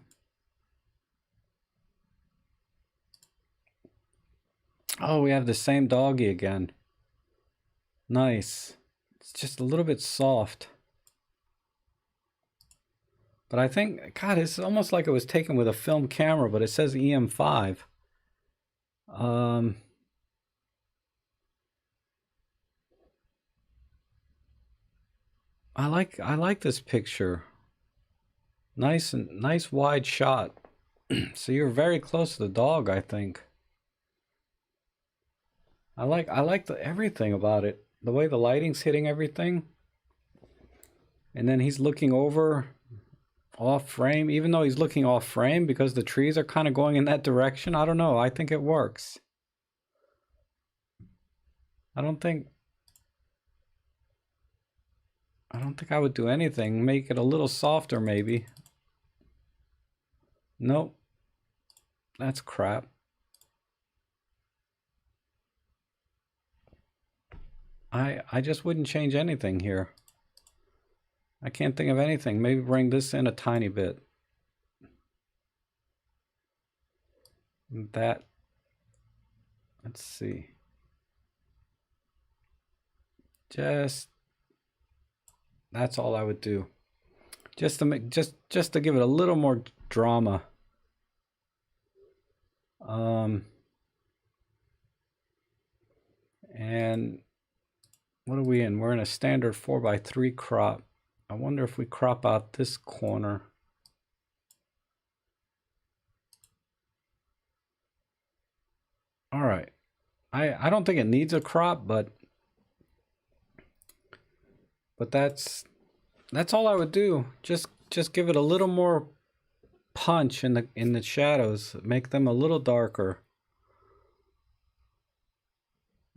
Oh, we have the same doggy again. Nice. It's just a little bit soft. But I think, God, it's almost like it was taken with a film camera, but it says EM5. I like this picture. Nice wide shot. So you're very close to the dog, I think. I like everything about it. The way the lighting's hitting everything. And then he's looking over off frame, even though he's looking off frame because the trees are kind of going in that direction. I don't know. I think it works. I don't think I don't think I would do anything. Make it a little softer maybe. Nope. That's crap. I just wouldn't change anything here. I can't think of anything. Maybe bring this in a tiny bit. That, let's see. Just, that's all I would do. Just to make, just to give it a little more drama. And what are we in? We're in a standard 4x3 crop. I wonder if we crop out this corner. All right. I don't think it needs a crop, but that's all I would do. Just give it a little more punch in the shadows, make them a little darker.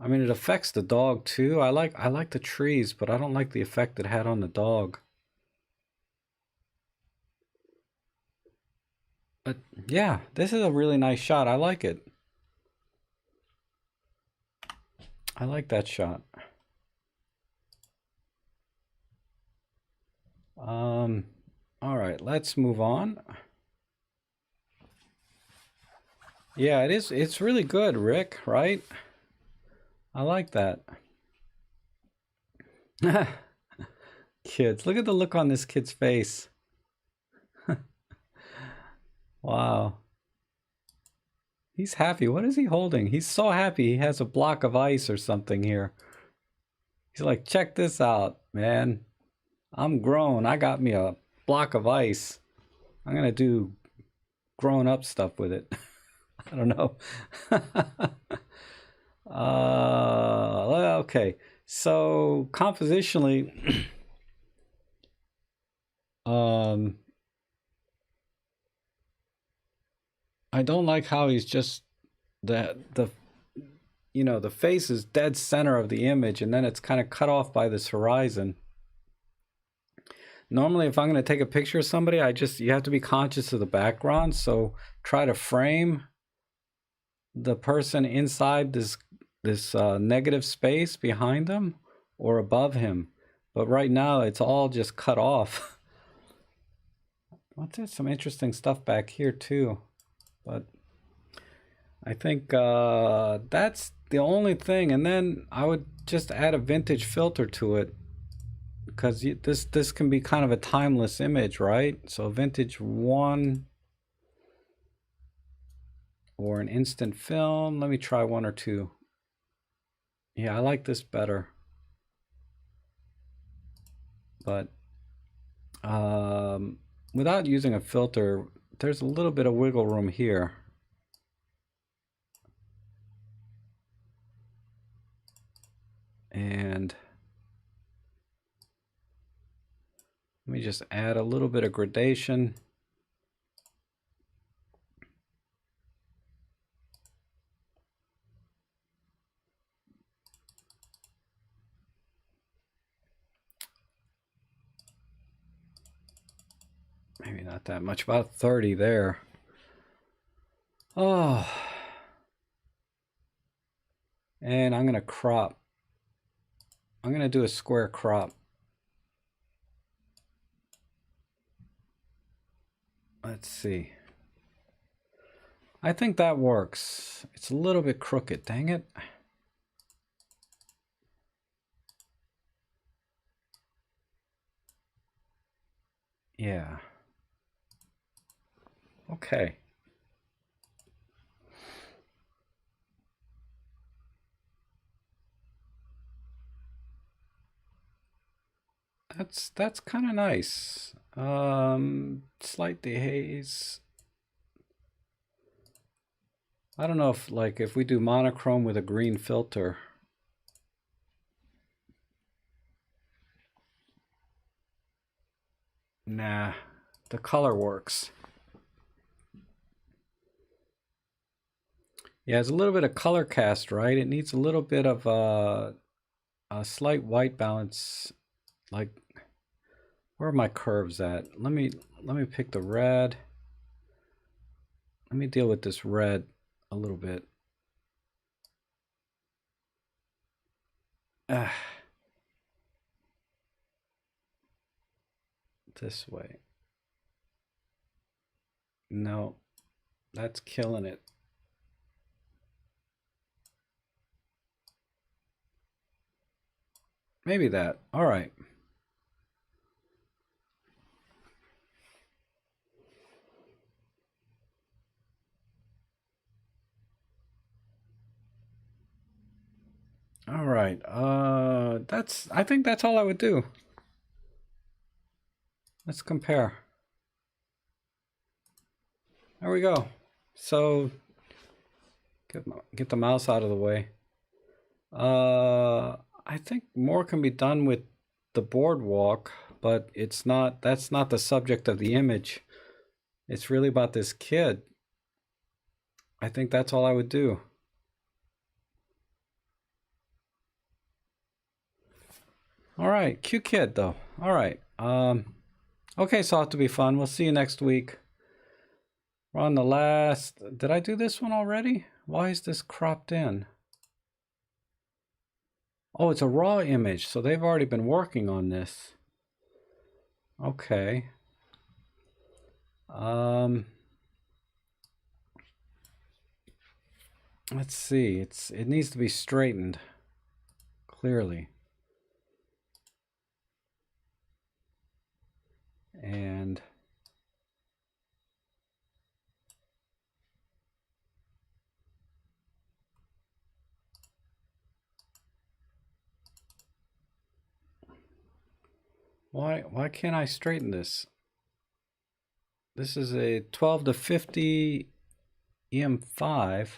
I mean, it affects the dog too. I like the trees, but I don't like the effect it had on the dog. But yeah, this is a really nice shot. I like it. I like that shot. All right, let's move on. Yeah, it is. It's really good, Rick, right? I like that. Kids, look at the look on this kid's face. Wow. He's happy. What is he holding? He's so happy he has a block of ice or something here. He's like, check this out, man. I'm grown. I got me a block of ice. I'm gonna do grown-up stuff with it. I don't know. Okay. So compositionally, I don't like how he's just the face is dead center of the image, and then it's kind of cut off by this horizon. Normally, if I'm going to take a picture of somebody, you have to be conscious of the background. So try to frame the person inside this negative space behind them or above him. But right now, it's all just cut off. There's some interesting stuff back here too. But I think that's the only thing. And then I would just add a vintage filter to it, because this can be kind of a timeless image, right? So vintage 1 or an instant film. Let me try 1 or 2. Yeah, I like this better. But without using a filter, there's a little bit of wiggle room here. And let me just add a little bit of gradation. Maybe not that much, about 30 there. Oh. And I'm going to crop. I'm going to do a square crop. Let's see. I think that works. It's a little bit crooked, dang it. Yeah. Okay. That's kind of nice. Slight dehaze. I don't know if we do monochrome with a green filter. Nah, the color works. Yeah, it's a little bit of color cast, right? It needs a little bit of a slight white balance, like Where are my curves at? Let me pick the red. Let me deal with this red a little bit. This way. No, that's killing it. Maybe that. All right. All right. I think that's all I would do. Let's compare. There we go. So get the mouse out of the way. I think more can be done with the boardwalk, but it's not, that's not the subject of the image. It's really about this kid. I think that's all I would do. All right, cute kid though. All right. Okay, so it to be fun. We'll see you next week. We're on the last. Did I do this one already? Why is this cropped in? Oh, it's a raw image, so they've already been working on this. Okay. Let's see. It needs to be straightened clearly. And why can't I straighten this? This is a 12 to 50 EM5.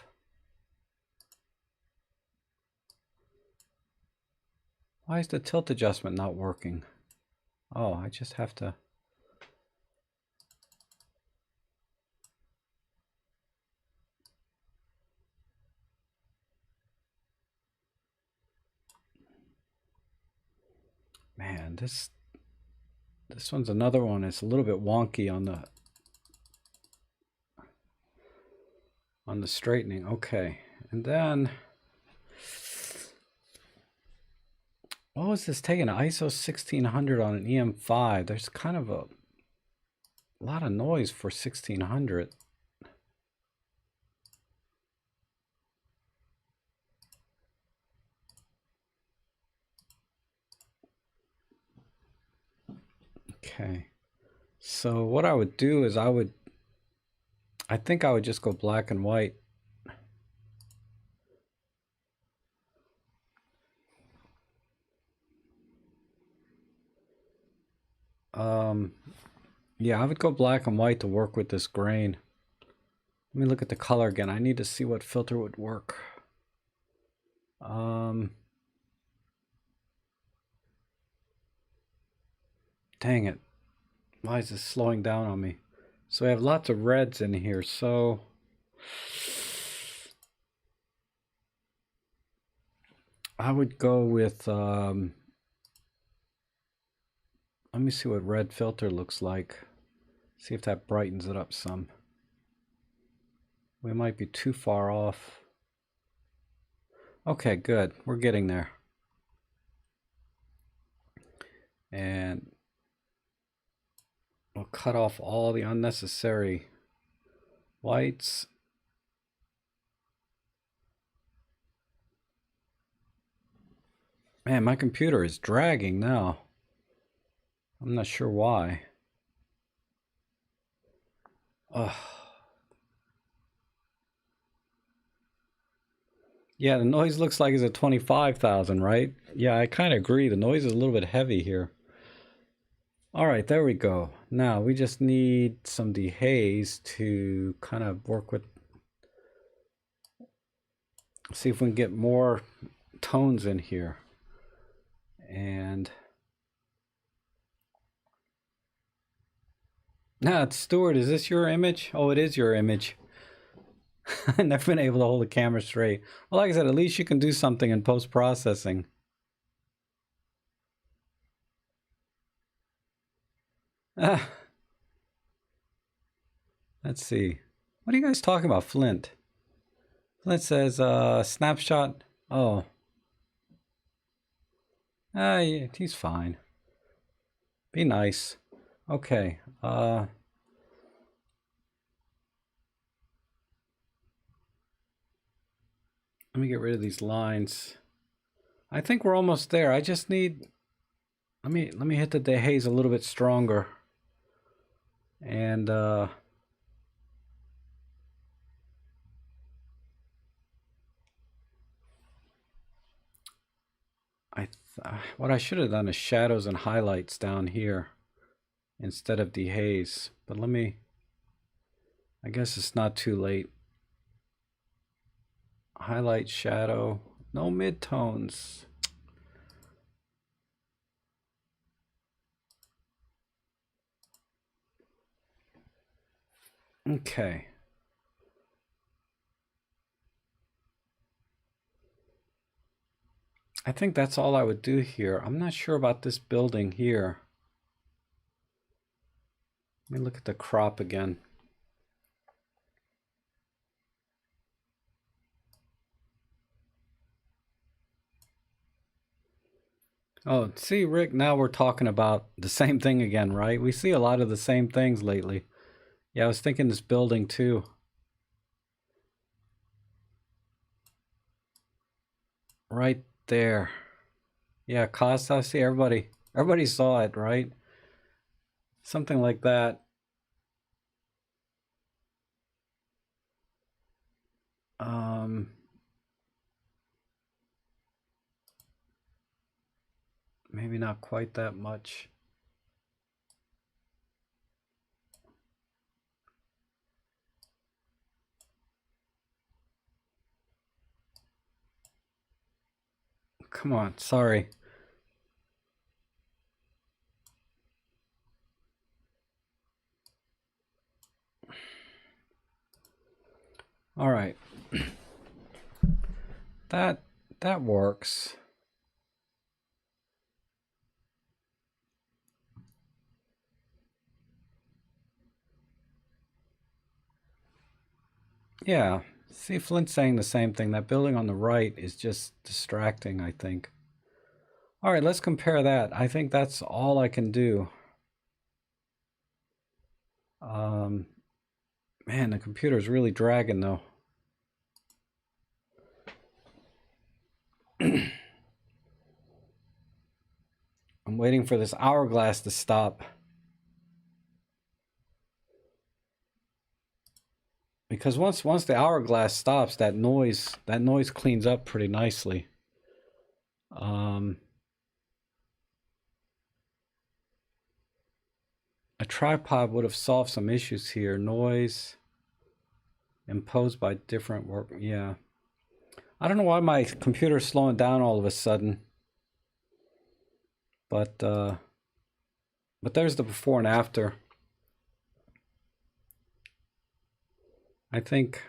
Why is the tilt adjustment not working? Oh, I just have to. Man, this one's another one. It's a little bit wonky on the straightening. Okay, and then what was this taking? ISO 1600 on an EM5. There's kind of a lot of noise for 1600. Okay, so what I would do is I think I would just go black and white. Yeah, I would go black and white to work with this grain. Let me look at the color again. I need to see what filter would work. Dang it. Why is this slowing down on me? So we have lots of reds in here, so I would go with, let me see what red filter looks like. See if that brightens it up some. We might be too far off. Okay, good. We're getting there. And we'll cut off all the unnecessary whites. Man, my computer is dragging now. I'm not sure why. Ugh. Yeah, the noise looks like it's at 25,000, right? Yeah, I kind of agree. The noise is a little bit heavy here. All right, there we go. Now we just need some dehaze to kind of work with, see if we can get more tones in here. And now, Stuart, is this your image? Oh, it is your image. I've never been able to hold the camera straight. Well, like I said, at least you can do something in post-processing. Let's see. What are you guys talking about, Flint? Flint says, snapshot. Oh. Yeah, he's fine. Be nice. Okay. Let me get rid of these lines. I think we're almost there. I just need, let me hit the dehaze a little bit stronger. And what I should have done is shadows and highlights down here instead of dehaze. But I guess it's not too late. Highlight, shadow, no midtones. Okay. I think that's all I would do here. I'm not sure about this building here. Let me look at the crop again. Oh, see, Rick, now we're talking about the same thing again, right? We see a lot of the same things lately. Yeah, I was thinking this building too. Right there. Yeah, Costa, see, everybody saw it, right? Something like that. Maybe not quite that much. Come on, sorry. All right. That works. Yeah. See, Flint's saying the same thing. That building on the right is just distracting, I think. All right, let's compare that. I think that's all I can do. Man, the computer's really dragging though. I'm waiting for this hourglass to stop. Because once the hourglass stops, that noise cleans up pretty nicely. A tripod would have solved some issues here. Noise imposed by different work. Yeah. I don't know why my computer's slowing down all of a sudden. But there's the before and after. I think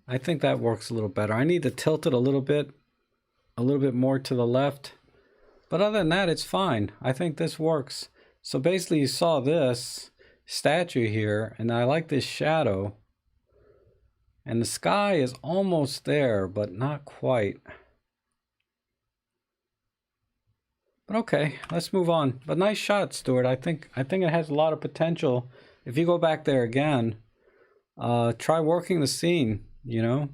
that works a little better. I need to tilt it a little bit more to the left. But other than that, it's fine. I think this works. So basically you saw this statue here, and I like this shadow. And the sky is almost there, but not quite. But okay, let's move on. But nice shot, Stuart. I think it has a lot of potential. If you go back there again, try working the scene, you know?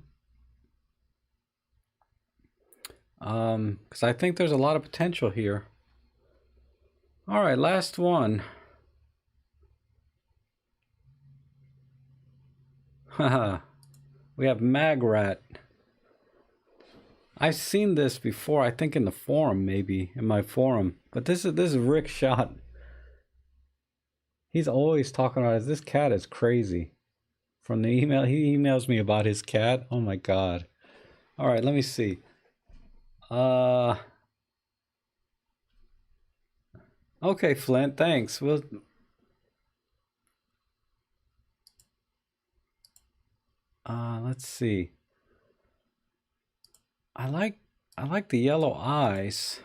Because I think there's a lot of potential here. All right, last one. Haha. We have Magrat. I've seen this before, I think in the forum, maybe, in my forum. But this is Rick Shot. He's always talking about this cat is crazy. From the email, he emails me about his cat. Oh my god. All right, let me see. Okay, Flint, thanks. Let's see. I like the yellow eyes.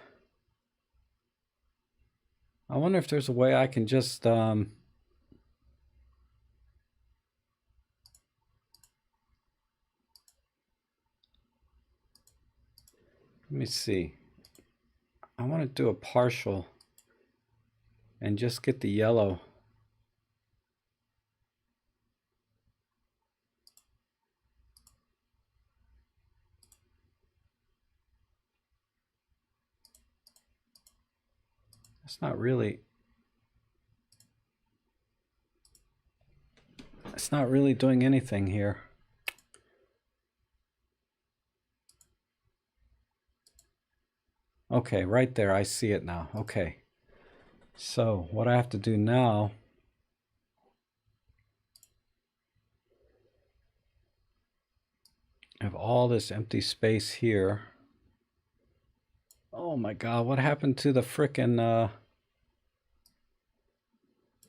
I wonder if there's a way I can just let me see. I want to do a partial and just get the yellow. It's not really doing anything here. Okay, right there, I see it now. Okay. So what I have to do now, I have all this empty space here. Oh my God, what happened to the frickin'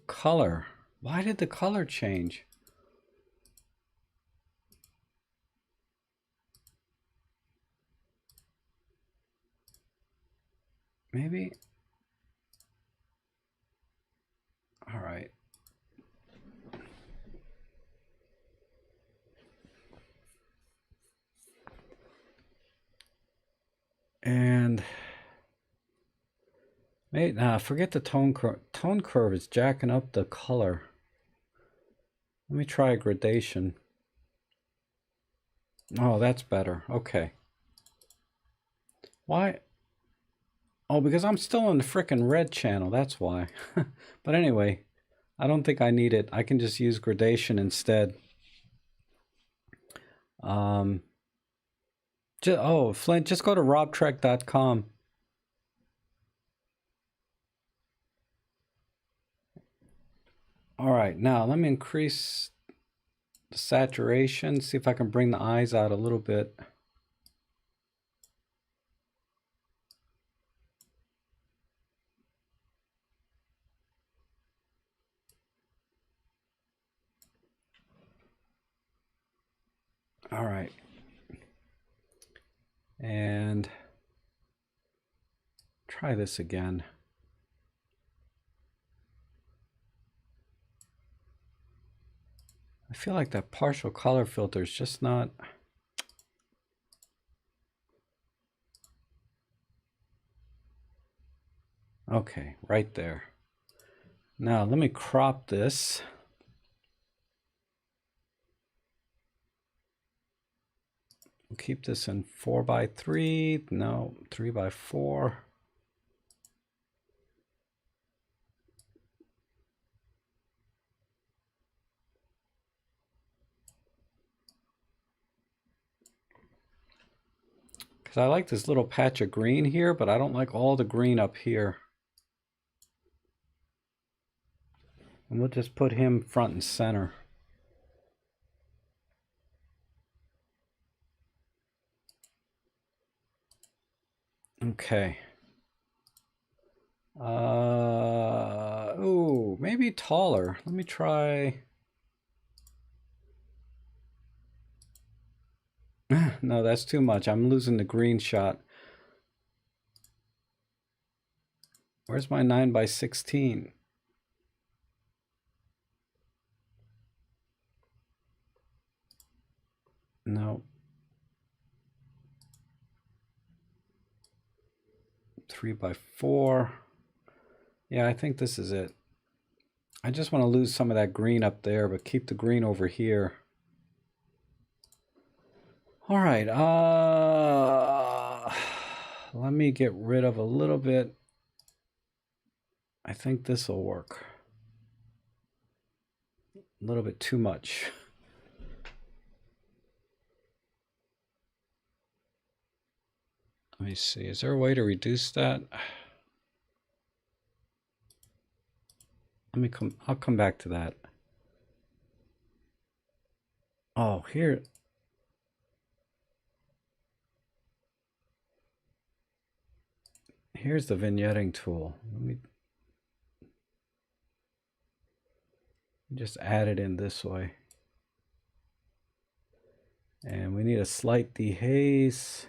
color? Why did the color change? Maybe. All right. And forget the tone curve. Tone curve is jacking up the color. Let me try a gradation. Oh, that's better. Okay. Why? Oh, because I'm still in the frickin' red channel. That's why. But anyway, I don't think I need it. I can just use gradation instead. Flint, just go to robtrek.com. All right, now let me increase the saturation, see if I can bring the eyes out a little bit. All right. And try this again. I feel like that partial color filter is just not. Okay, right there. Now let me crop this. We'll keep this in 4:3. No, 3:4. Because I like this little patch of green here, but I don't like all the green up here. And we'll just put him front and center. Okay. Oh, maybe taller. Let me try. No, that's too much. I'm losing the green shot. Where's my 9:16? No. 3:4. Yeah, I think this is it. I just want to lose some of that green up there, but keep the green over here. All right. Let me get rid of a little bit. I think this will work. A little bit too much. Let me see. Is there a way to reduce that? I'll come back to that. Oh, here's the vignetting tool. Let me just add it in this way. And we need a slight dehaze.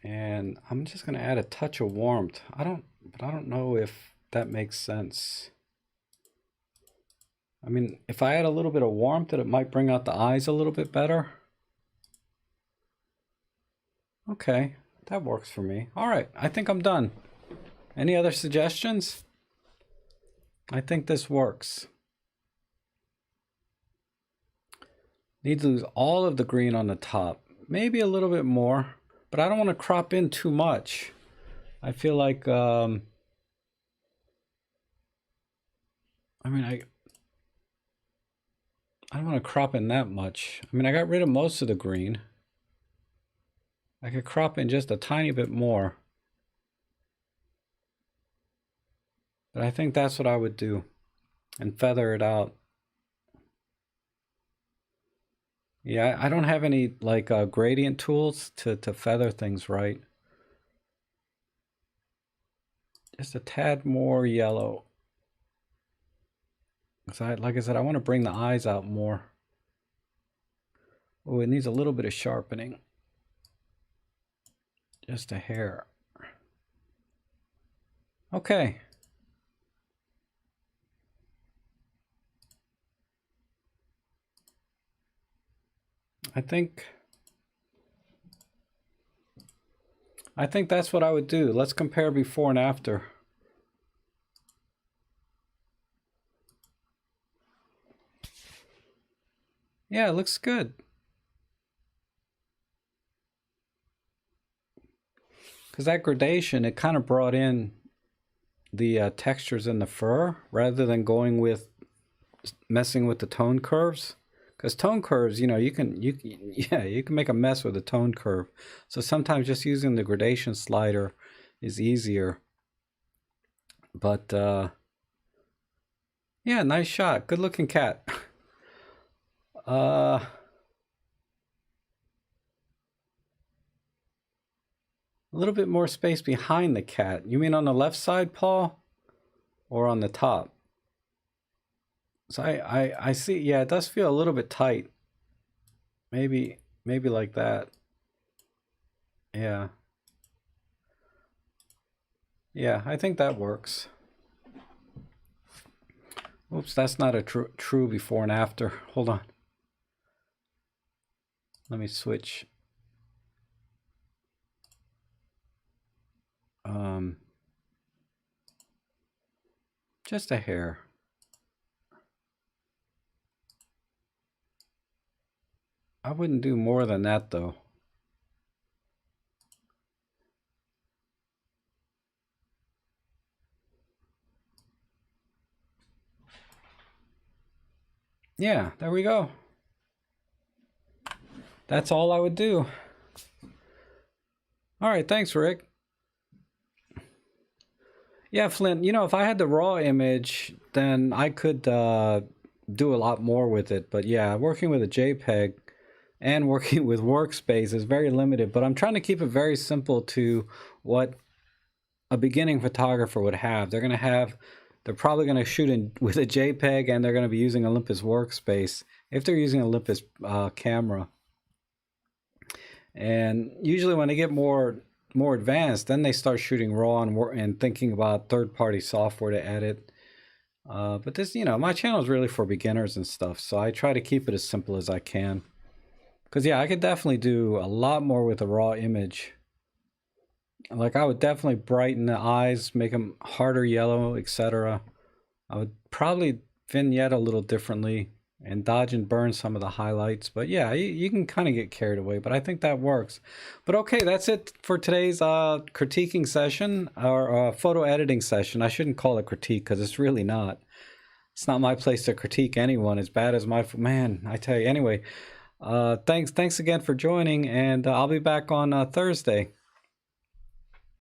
And I'm just going to add a touch of warmth. I don't know if that makes sense. I mean, if I add a little bit of warmth, it might bring out the eyes a little bit better. Okay, that works for me. All right, I think I'm done. Any other suggestions? I think this works. Need to lose all of the green on the top. Maybe a little bit more, but I don't want to crop in too much. I feel like, I mean, I don't want to crop in that much. I mean, I got rid of most of the green. I could crop in just a tiny bit more. But I think that's what I would do and feather it out. Yeah, I don't have any like gradient tools to feather things right. Just a tad more yellow. Like I said, I want to bring the eyes out more. Oh, it needs a little bit of sharpening. Just a hair. Okay. I think that's what I would do. Let's compare before and after. Yeah, it looks good. Because that gradation, it kind of brought in the textures in the fur rather than going with messing with the tone curves. Because tone curves, you know, you can make a mess with a tone curve. So sometimes just using the gradation slider is easier. But yeah, nice shot. Good looking cat. A little bit more space behind the cat. You mean on the left side, Paul? Or on the top? So I see, yeah, it does feel a little bit tight. Maybe like that. Yeah. Yeah, I think that works. Oops, that's not a true before and after. Hold on. Let me switch. Just a hair. I wouldn't do more than that though. Yeah, there we go. That's all I would do. All right, thanks, Rick. Yeah, Flint, you know, if I had the raw image, then I could do a lot more with it. But yeah, working with a JPEG and working with Workspace is very limited. But I'm trying to keep it very simple to what a beginning photographer would have. They're probably going to shoot in with a JPEG, and they're going to be using Olympus Workspace if they're using Olympus camera. And usually when they get more advanced, then they start shooting raw and thinking about third-party software to edit. But this, you know, my channel is really for beginners and stuff, so I try to keep it as simple as I can. Because yeah, I could definitely do a lot more with a raw image. Like I would definitely brighten the eyes, make them harder yellow, etc. I would probably vignette a little differently and dodge and burn some of the highlights. But yeah, you can kind of get carried away, but I think that works. But okay, that's it for today's critiquing session, or photo editing session. I shouldn't call it critique because it's really not. It's not my place to critique anyone as bad as my, man, I tell you. Anyway, thanks again for joining, and I'll be back on Thursday.